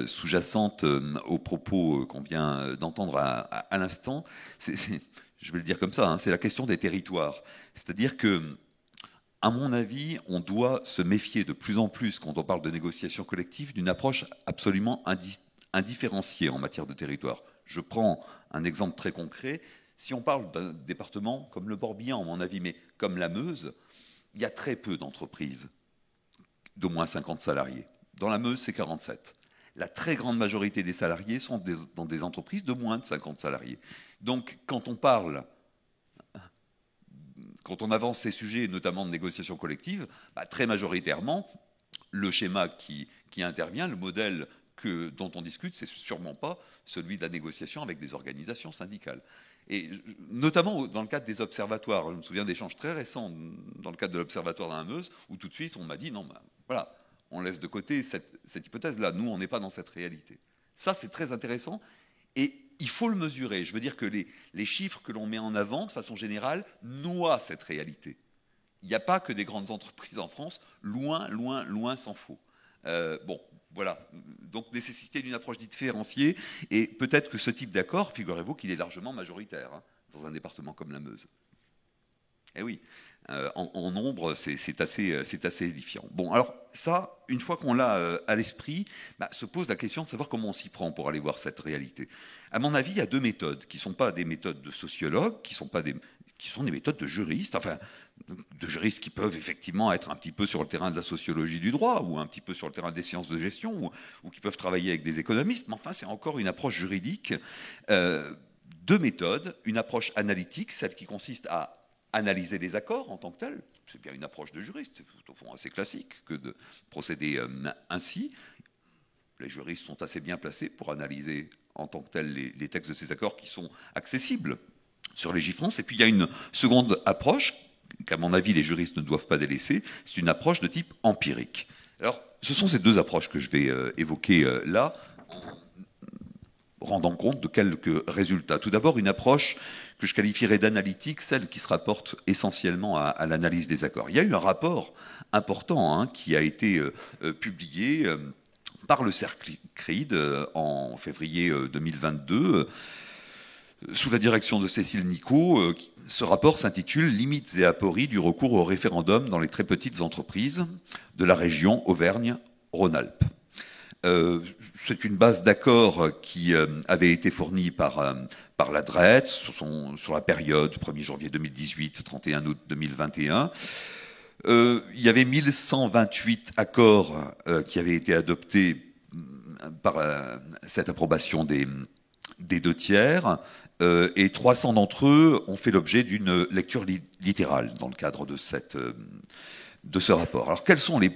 sous-jacente aux propos qu'on vient d'entendre à l'instant. Je vais le dire comme ça, c'est la question des territoires. C'est-à-dire que, à mon avis, on doit se méfier de plus en plus, quand on parle de négociation collective, d'une approche absolument indifférenciée en matière de territoire. Je prends un exemple très concret. Si on parle d'un département comme le Morbihan, à mon avis, mais comme la Meuse, il y a très peu d'entreprises d'au moins 50 salariés. Dans la Meuse, c'est 47. La très grande majorité des salariés sont dans des entreprises de moins de 50 salariés. Donc, quand on avance ces sujets, notamment de négociation collective, très majoritairement, le schéma qui intervient, le modèle dont on discute, c'est sûrement pas celui de la négociation avec des organisations syndicales. Et notamment dans le cadre des observatoires. Je me souviens d'échanges très récents dans le cadre de l'observatoire dans la Meuse, où tout de suite on m'a dit non, voilà, on laisse de côté cette hypothèse-là. Nous, on n'est pas dans cette réalité. Ça, c'est très intéressant. Et il faut le mesurer. Je veux dire que les chiffres que l'on met en avant, de façon générale, noient cette réalité. Il n'y a pas que des grandes entreprises en France, loin, loin, loin s'en faut. Bon, voilà. Donc, nécessité d'une approche différenciée. Et peut-être que ce type d'accord, figurez-vous qu'il est largement majoritaire dans un département comme la Meuse. Eh oui, en nombre, c'est assez édifiant. Bon, alors ça, une fois qu'on l'a à l'esprit, se pose la question de savoir comment on s'y prend pour aller voir cette réalité. À mon avis, il y a deux méthodes qui ne sont pas des méthodes de sociologues, qui sont des méthodes de juristes, enfin, de juristes qui peuvent effectivement être un petit peu sur le terrain de la sociologie du droit ou un petit peu sur le terrain des sciences de gestion ou qui peuvent travailler avec des économistes, mais enfin, c'est encore une approche juridique. Deux méthodes, une approche analytique, celle qui consiste à analyser les accords en tant que tels, c'est bien une approche de juriste, c'est au fond assez classique que de procéder ainsi. Les juristes sont assez bien placés pour analyser en tant que tels les textes de ces accords qui sont accessibles sur Légifrance. Et puis il y a une seconde approche qu'à mon avis les juristes ne doivent pas délaisser, c'est une approche de type empirique. Alors ce sont ces deux approches que je vais évoquer là, en rendant compte de quelques résultats. Tout d'abord, une approche que je qualifierais d'analytique, celle qui se rapporte essentiellement à l'analyse des accords. Il y a eu un rapport important qui a été publié par le Cercle CRID en février 2022, sous la direction de Cécile Nicot. Ce rapport s'intitule « Limites et apories du recours au référendum dans les très petites entreprises de la région Auvergne-Rhône-Alpes ». C'est une base d'accord qui avait été fournie par la DRET sur la période 1er janvier 2018, 31 août 2021. Il y avait 1128 accords qui avaient été adoptés par cette approbation des deux tiers, et 300 d'entre eux ont fait l'objet d'une lecture littérale dans le cadre de ce rapport. Alors quels sont les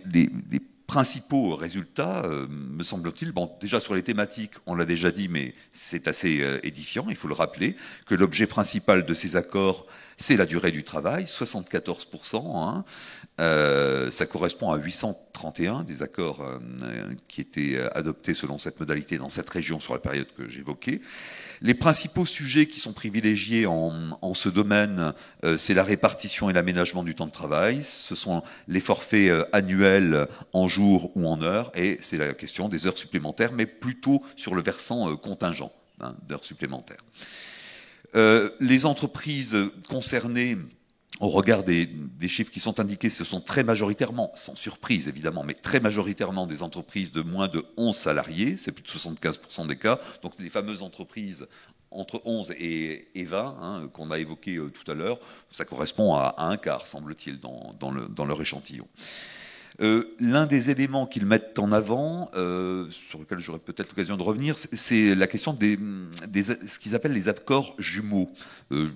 principaux résultats, me semble-t-il? Bon, déjà sur les thématiques, on l'a déjà dit, mais c'est assez édifiant, il faut le rappeler, que l'objet principal de ces accords, c'est la durée du travail, 74%. Ça correspond à 831 des accords qui étaient adoptés selon cette modalité dans cette région sur la période que j'évoquais. Les principaux sujets qui sont privilégiés en ce domaine, c'est la répartition et l'aménagement du temps de travail, ce sont les forfaits annuels en jours ou en heures, et c'est la question des heures supplémentaires, mais plutôt sur le versant contingent d'heures supplémentaires. Les entreprises concernées, au regard des chiffres qui sont indiqués, ce sont très majoritairement, sans surprise évidemment, mais très majoritairement des entreprises de moins de 11 salariés, c'est plus de 75% des cas, donc les fameuses entreprises entre 11 et 20 qu'on a évoquées tout à l'heure, ça correspond à un quart, semble-t-il, dans leur échantillon. L'un des éléments qu'ils mettent en avant, sur lequel j'aurai peut-être l'occasion de revenir, c'est la question ce qu'ils appellent les accords jumeaux. On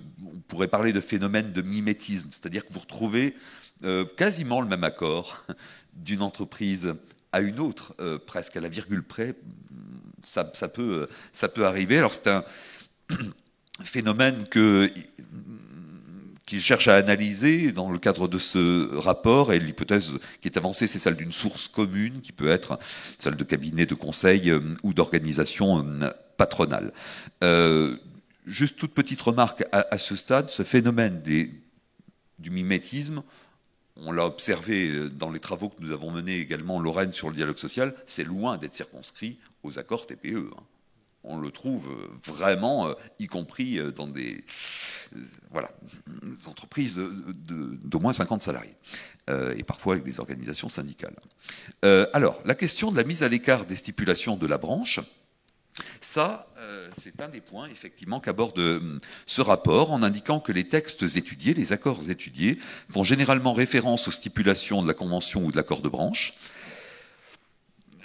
pourrait parler de phénomène de mimétisme, c'est-à-dire que vous retrouvez quasiment le même accord d'une entreprise à une autre, presque à la virgule près. Ça peut arriver. Alors c'est un phénomène qui cherche à analyser dans le cadre de ce rapport, et l'hypothèse qui est avancée, c'est celle d'une source commune, qui peut être celle de cabinets de conseil ou d'organisations patronales. Juste toute petite remarque à ce stade, ce phénomène du mimétisme, on l'a observé dans les travaux que nous avons menés également en Lorraine sur le dialogue social, c'est loin d'être circonscrit aux accords TPE. On le trouve vraiment, y compris dans des entreprises d'au moins 50 salariés, et parfois avec des organisations syndicales. Alors, la question de la mise à l'écart des stipulations de la branche, Ça, c'est un des points, effectivement, qu'aborde ce rapport, en indiquant que les textes étudiés, les accords étudiés, font généralement référence aux stipulations de la Convention ou de l'accord de branche.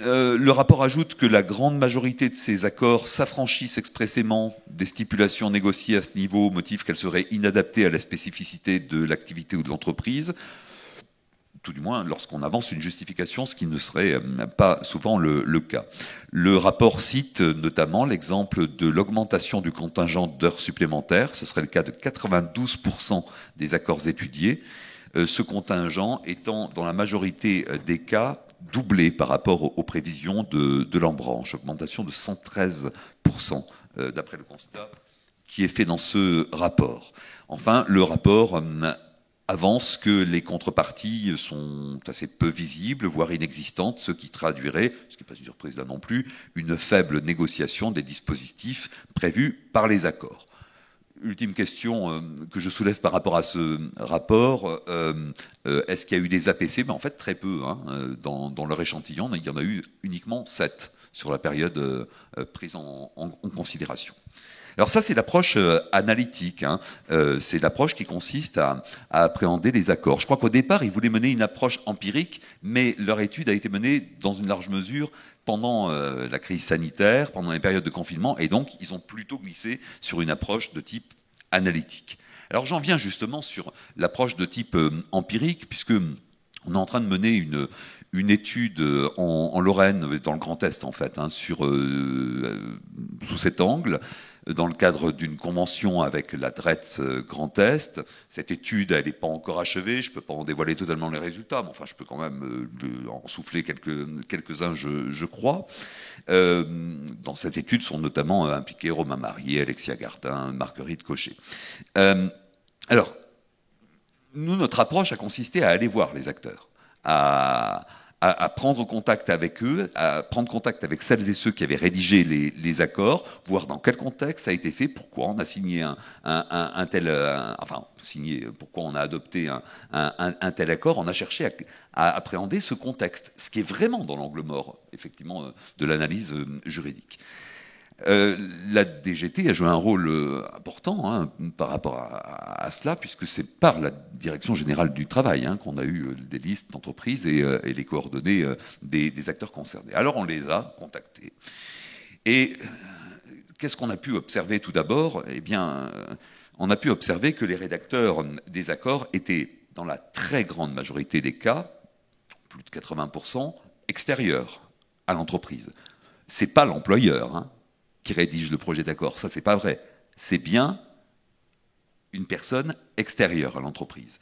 Le rapport ajoute que la grande majorité de ces accords s'affranchissent expressément des stipulations négociées à ce niveau, au motif qu'elles seraient inadaptées à la spécificité de l'activité ou de l'entreprise, tout du moins lorsqu'on avance une justification, ce qui ne serait pas souvent le cas. Le rapport cite notamment l'exemple de l'augmentation du contingent d'heures supplémentaires. Ce serait le cas de 92% des accords étudiés. Ce contingent étant, dans la majorité des cas, doublé par rapport aux prévisions de l'embranche. Augmentation de 113% d'après le constat qui est fait dans ce rapport. Enfin, le rapport avance que les contreparties sont assez peu visibles, voire inexistantes, ce qui traduirait, ce qui n'est pas une surprise là non plus, une faible négociation des dispositifs prévus par les accords. Ultime question que je soulève par rapport à ce rapport, est-ce qu'il y a eu des APC? En fait, très peu. Dans leur échantillon, il y en a eu uniquement 7 sur la période prise en considération. Alors ça, c'est l'approche analytique. C'est l'approche qui consiste à appréhender les accords. Je crois qu'au départ, ils voulaient mener une approche empirique, mais leur étude a été menée dans une large mesure pendant la crise sanitaire, pendant les périodes de confinement, et donc ils ont plutôt glissé sur une approche de type analytique. Alors j'en viens justement sur l'approche de type empirique, puisque on est en train de mener une étude en Lorraine, dans le Grand Est en fait, sous cet angle, dans le cadre d'une convention avec la DRETS Grand Est. Cette étude, elle n'est pas encore achevée, je ne peux pas en dévoiler totalement les résultats, mais enfin, je peux quand même en souffler quelques-uns, je crois. Dans cette étude sont notamment impliqués Romain Marié, Alexia Gardin, Marguerite Cochet. Alors, nous, notre approche a consisté à aller voir les acteurs, à prendre contact avec eux, à prendre contact avec celles et ceux qui avaient rédigé les accords, voir dans quel contexte ça a été fait, pourquoi on a signé pourquoi on a adopté un tel accord. On a cherché à appréhender ce contexte, ce qui est vraiment dans l'angle mort, effectivement, de l'analyse juridique. La DGT a joué un rôle important par rapport à cela, puisque c'est par la Direction générale du travail qu'on a eu des listes d'entreprises et les coordonnées des acteurs concernés. Alors on les a contactés. Et qu'est-ce qu'on a pu observer tout d'abord? Eh bien, on a pu observer que les rédacteurs des accords étaient, dans la très grande majorité des cas, plus de 80%, extérieurs à l'entreprise. C'est pas l'employeur qui rédige le projet d'accord. Ça, c'est pas vrai. C'est bien une personne extérieure à l'entreprise.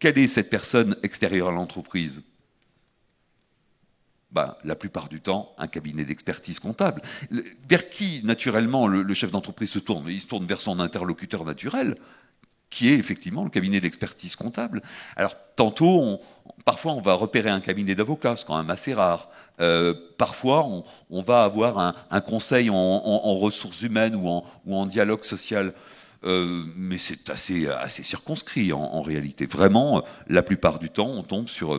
Quelle est cette personne extérieure à l'entreprise? La plupart du temps, un cabinet d'expertise comptable. Vers qui, naturellement, le chef d'entreprise se tourne? Il se tourne vers son interlocuteur naturel, qui est effectivement le cabinet d'expertise comptable. Alors, parfois, on va repérer un cabinet d'avocats, c'est quand même assez rare. Parfois, on va avoir un conseil en ressources humaines ou en dialogue social. Mais c'est assez circonscrit en réalité. Vraiment, la plupart du temps, on tombe sur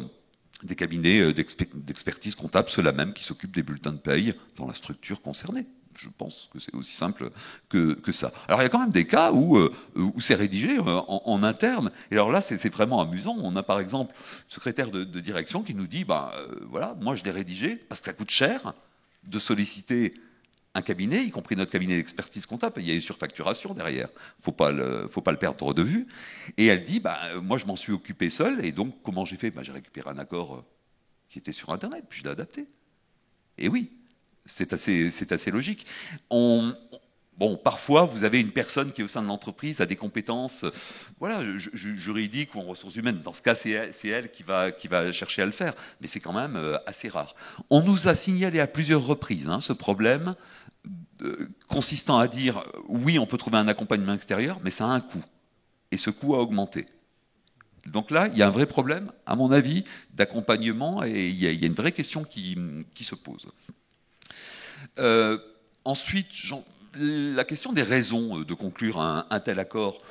des cabinets d'expertise comptable, ceux-là même qui s'occupent des bulletins de paye dans la structure concernée. Je pense que c'est aussi simple que ça. Alors il y a quand même des cas où c'est rédigé en interne. Et alors là, c'est vraiment amusant. On a par exemple le secrétaire de direction qui nous dit, voilà, moi je l'ai rédigé parce que ça coûte cher de solliciter un cabinet, y compris notre cabinet d'expertise comptable. Il y a une surfacturation derrière. Faut pas le perdre de vue. Et elle dit, moi je m'en suis occupé seul. Et donc comment j'ai fait? J'ai récupéré un accord qui était sur Internet, puis je l'ai adapté. Et oui. C'est assez logique. Parfois, vous avez une personne qui, au sein de l'entreprise, a des compétences juridiques ou en ressources humaines. Dans ce cas, c'est elle qui va chercher à le faire. Mais c'est quand même assez rare. On nous a signalé à plusieurs reprises ce problème consistant à dire oui, on peut trouver un accompagnement extérieur, mais ça a un coût. Et ce coût a augmenté. Donc là, il y a un vrai problème, à mon avis, d'accompagnement, et il y a une vraie question qui se pose. Ensuite, la question des raisons de conclure un tel accord,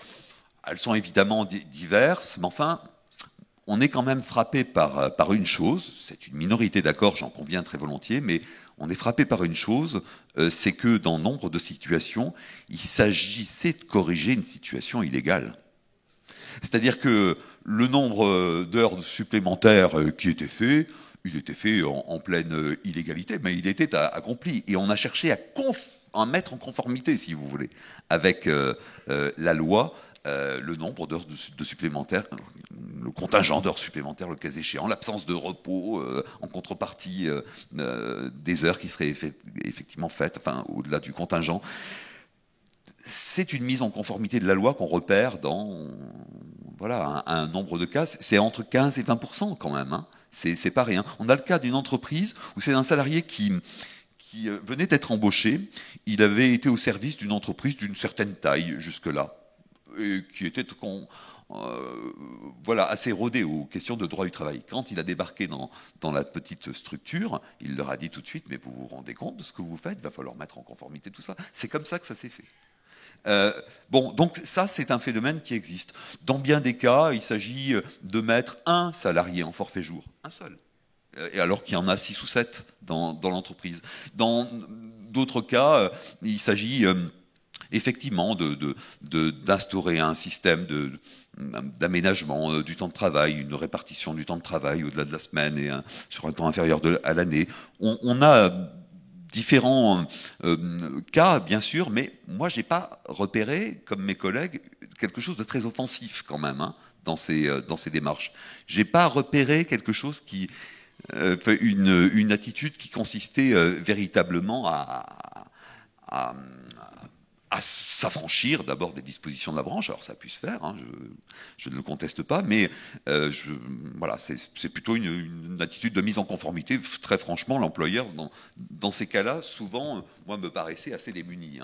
elles sont évidemment diverses, mais enfin, on est quand même frappé par une chose, c'est une minorité d'accords, j'en conviens très volontiers, mais on est frappé par une chose, c'est que dans nombre de situations, il s'agissait de corriger une situation illégale. C'est-à-dire que le nombre d'heures supplémentaires qui étaient faits, il était fait en pleine illégalité, mais il était accompli. Et on a cherché à mettre en conformité, si vous voulez, avec la loi, le nombre d'heures de supplémentaires, le contingent d'heures supplémentaires, le cas échéant, l'absence de repos en contrepartie des heures qui seraient effectivement faites, enfin, au-delà du contingent. C'est une mise en conformité de la loi qu'on repère dans un nombre de cas. C'est entre 15 et 20% quand même. Hein. C'est pas rien. On a le cas d'une entreprise où c'est un salarié qui venait d'être embauché. Il avait été au service d'une entreprise d'une certaine taille jusque-là, et qui était assez rodé aux questions de droit du travail. Quand il a débarqué dans la petite structure, il leur a dit tout de suite, mais vous vous rendez compte de ce que vous faites, il va falloir mettre en conformité tout ça. C'est comme ça que ça s'est fait. Donc ça, c'est un phénomène qui existe. Dans bien des cas, il s'agit de mettre un salarié en forfait jour, un seul, et alors qu'il y en a 6 ou 7 dans l'entreprise. Dans d'autres cas, il s'agit effectivement d'instaurer un système d'aménagement du temps de travail, une répartition du temps de travail au-delà de la semaine et sur un temps inférieur à l'année. On a différents cas, bien sûr, mais moi, je n'ai pas repéré, comme mes collègues, quelque chose de très offensif quand même dans ces démarches. Je n'ai pas repéré quelque chose une attitude qui consistait véritablement à s'affranchir d'abord des dispositions de la branche. Alors ça a pu se faire, je ne le conteste pas, mais c'est plutôt une attitude de mise en conformité. Très franchement, l'employeur, dans ces cas-là, souvent, moi, me paraissait assez démuni.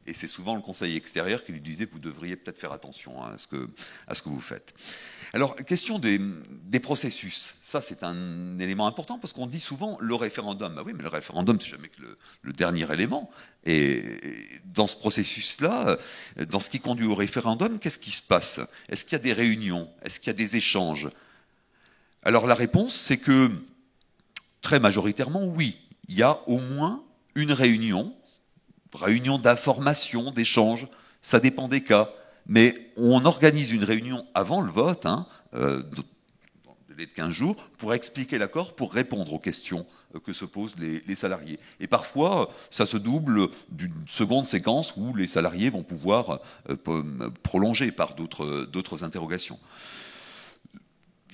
Et c'est souvent le conseil extérieur qui lui disait « vous devriez peut-être faire attention à ce que vous faites ». Alors, question des processus. Ça, c'est un élément important parce qu'on dit souvent le référendum. Ah oui, mais le référendum, c'est jamais que le dernier élément. Et dans ce processus-là, dans ce qui conduit au référendum, qu'est-ce qui se passe? Est-ce qu'il y a des réunions? Est-ce qu'il y a des échanges? Alors, la réponse, c'est que très majoritairement, oui. Il y a au moins une réunion d'information, d'échange, ça dépend des cas. Mais on organise une réunion avant le vote, dans le délai de 15 jours, pour expliquer l'accord, pour répondre aux questions que se posent les salariés. Et parfois, ça se double d'une seconde séquence où les salariés vont pouvoir prolonger par d'autres interrogations.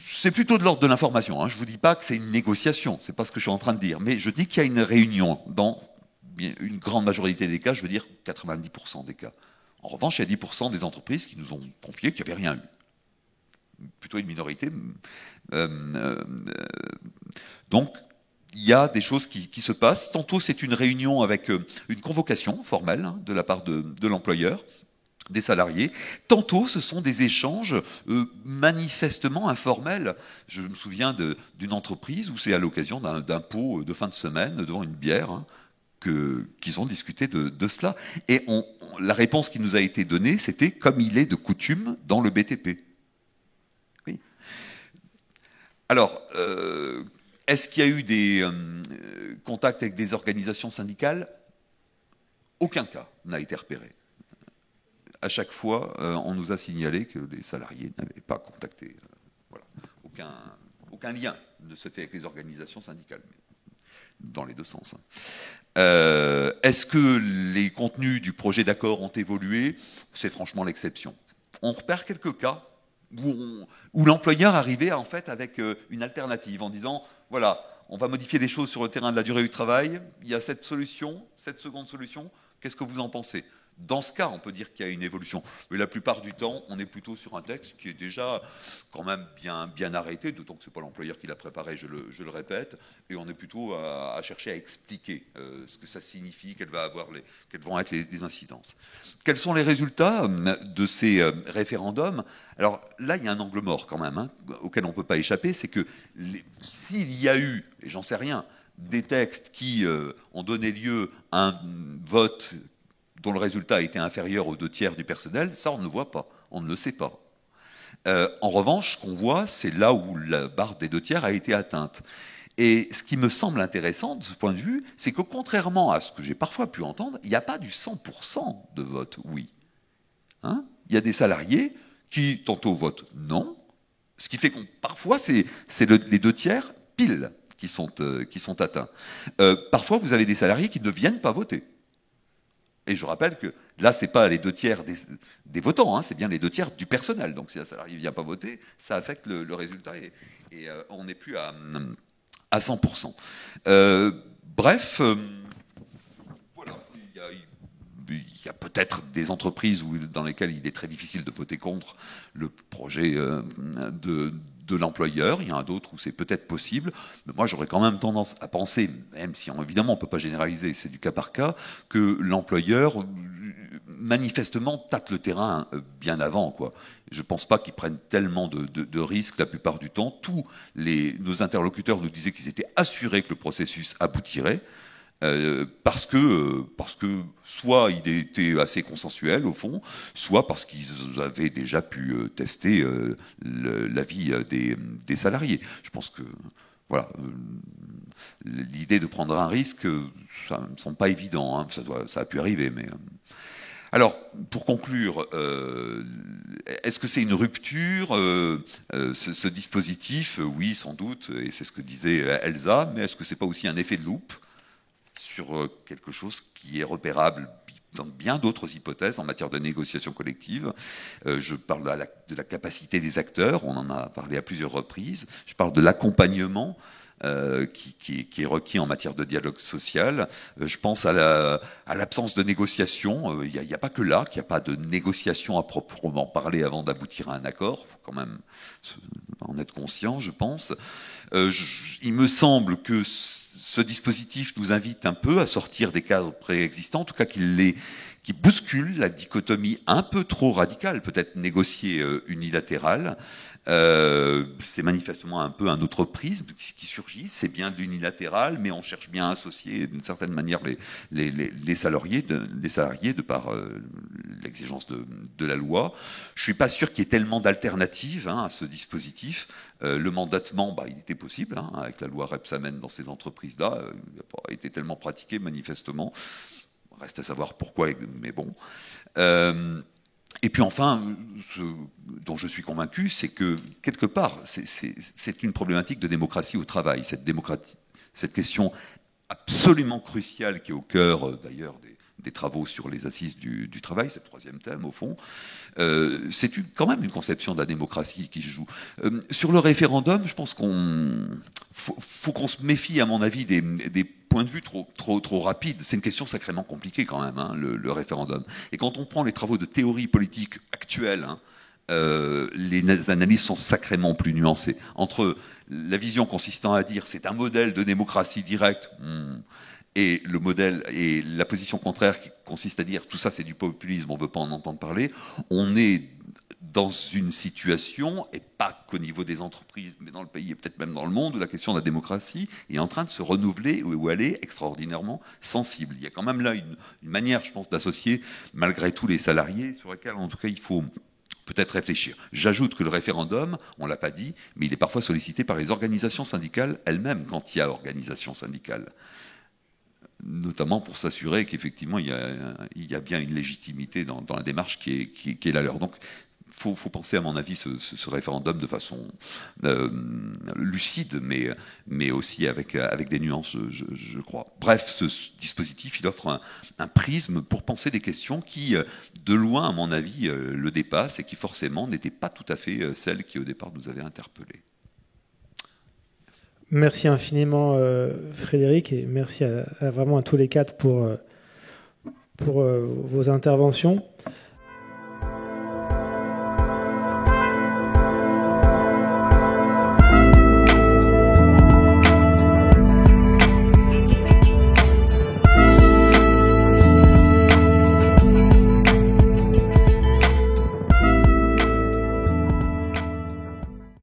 C'est plutôt de l'ordre de l'information. Je ne vous dis pas que c'est une négociation, c'est pas ce que je suis en train de dire, mais je dis qu'il y a une réunion dans une grande majorité des cas, je veux dire 90% des cas. En revanche, il y a 10% des entreprises qui nous ont confié qu'il n'y avait rien eu. Plutôt une minorité. Donc, il y a des choses qui se passent. Tantôt, c'est une réunion avec une convocation formelle de la part de l'employeur, des salariés. Tantôt, ce sont des échanges manifestement informels. Je me souviens d'une entreprise où c'est à l'occasion d'un pot de fin de semaine devant une bière, qu'ils ont discuté de cela. Et la réponse qui nous a été donnée, c'était comme il est de coutume dans le BTP. Oui. Alors, est-ce qu'il y a eu des contacts avec des organisations syndicales? Aucun cas n'a été repéré. À chaque fois, on nous a signalé que les salariés n'avaient pas contacté. Voilà. Aucun lien ne se fait avec les organisations syndicales, dans les deux sens. Est-ce que les contenus du projet d'accord ont évolué? C'est franchement l'exception. On repère quelques cas où l'employeur arrivait en fait avec une alternative en disant voilà, on va modifier des choses sur le terrain de la durée du travail, il y a cette solution, cette seconde solution, qu'est-ce que vous en pensez? Dans ce cas, on peut dire qu'il y a une évolution. Mais la plupart du temps, on est plutôt sur un texte qui est déjà quand même bien arrêté, d'autant que ce n'est pas l'employeur qui l'a préparé, je le répète, et on est plutôt à chercher à expliquer ce que ça signifie, quelles vont être les incidences. Quels sont les résultats de ces référendums? Alors là, il y a un angle mort quand même, auquel on ne peut pas échapper, c'est que s'il y a eu, et j'en sais rien, des textes qui ont donné lieu à un vote dont le résultat a été inférieur aux 2/3 du personnel, ça on ne le voit pas, on ne le sait pas. En revanche, ce qu'on voit, c'est là où la barre des 2/3 a été atteinte. Et ce qui me semble intéressant de ce point de vue, c'est que contrairement à ce que j'ai parfois pu entendre, il n'y a pas du 100% de vote oui. Hein? Il y a des salariés qui tantôt votent non, ce qui fait que parfois c'est les 2 tiers pile qui sont atteints. Parfois vous avez des salariés qui ne viennent pas voter. Et je rappelle que là, ce n'est pas les 2 tiers des votants, hein, c'est bien les 2 tiers du personnel. Donc si un salarié ne vient pas voter, ça affecte le résultat et on n'est plus à 100%. Bref, voilà, il y a peut-être des entreprises dans lesquelles il est très difficile de voter contre le projet de l'employeur. Il y en a d'autres où c'est peut-être possible. Mais moi, j'aurais quand même tendance à penser, même si évidemment on ne peut pas généraliser, c'est du cas par cas, que l'employeur manifestement tâte le terrain bien avant, quoi. Je ne pense pas qu'ils prennent tellement de risques la plupart du temps. Tous nos interlocuteurs nous disaient qu'ils étaient assurés que le processus aboutirait. Parce que soit il était assez consensuel au fond, soit parce qu'ils avaient déjà pu tester l'avis des salariés. Je pense que voilà, l'idée de prendre un risque, ça ne me semble pas évident, hein, ça a pu arriver, mais... Alors, pour conclure, est-ce que c'est une rupture, ce dispositif? Oui, sans doute, et c'est ce que disait Elsa, mais est-ce que c'est pas aussi un effet de loupe sur quelque chose qui est repérable dans bien d'autres hypothèses en matière de négociation collective? Je parle de la capacité des acteurs, on en a parlé à plusieurs reprises. Je parle de l'accompagnement qui est requis en matière de dialogue social. Je pense à l'absence de négociation. Il n'y a pas que là qu'il n'y a pas de négociation à proprement parler avant d'aboutir à un accord. Il faut quand même en être conscient, je pense. Il me semble que ce dispositif nous invite un peu à sortir des cadres préexistants, en tout cas qui bouscule la dichotomie un peu trop radicale, peut-être négociée unilatérale. C'est manifestement un peu un autre prisme qui surgit, c'est bien de l'unilatéral, mais on cherche bien à associer d'une certaine manière les salariés de par l'exigence de la loi. Je ne suis pas sûr qu'il y ait tellement d'alternatives à ce dispositif. Le mandatement, il était possible, avec la loi Rebsamen dans ces entreprises-là, il n'a pas été tellement pratiqué manifestement. Reste à savoir pourquoi, mais bon. Et puis enfin, ce dont je suis convaincu, c'est que quelque part, c'est une problématique de démocratie au travail. Cette question absolument cruciale qui est au cœur d'ailleurs des travaux sur les assises du travail, c'est le 3e thème au fond, c'est quand même une conception de la démocratie qui se joue. Sur le référendum, je pense faut qu'on se méfie, à mon avis, des points de vue trop rapides. C'est une question sacrément compliquée quand même, le référendum. Et quand on prend les travaux de théorie politique actuelle, les analyses sont sacrément plus nuancées. Entre la vision consistant à dire c'est un modèle de démocratie directe, et le modèle et la position contraire qui consiste à dire tout ça c'est du populisme, on ne veut pas en entendre parler, on est dans une situation, et pas qu'au niveau des entreprises, mais dans le pays et peut-être même dans le monde, où la question de la démocratie est en train de se renouveler, où elle est extraordinairement sensible. Il y a quand même là une manière, je pense, d'associer malgré tout les salariés, sur laquelle en tout cas il faut peut-être réfléchir. J'ajoute que le référendum, on ne l'a pas dit, mais il est parfois sollicité par les organisations syndicales elles-mêmes, quand il y a organisation syndicale. Notamment pour s'assurer qu'effectivement il y a bien une légitimité dans la démarche qui est la leur. Donc il faut penser, à mon avis, ce référendum de façon lucide, mais aussi avec des nuances, je crois. Bref, ce dispositif, il offre un prisme pour penser des questions qui, de loin, à mon avis, le dépassent et qui, forcément, n'étaient pas tout à fait celles qui, au départ, nous avaient interpellés. Merci infiniment, Frédéric, et merci vraiment à tous les quatre pour vos interventions.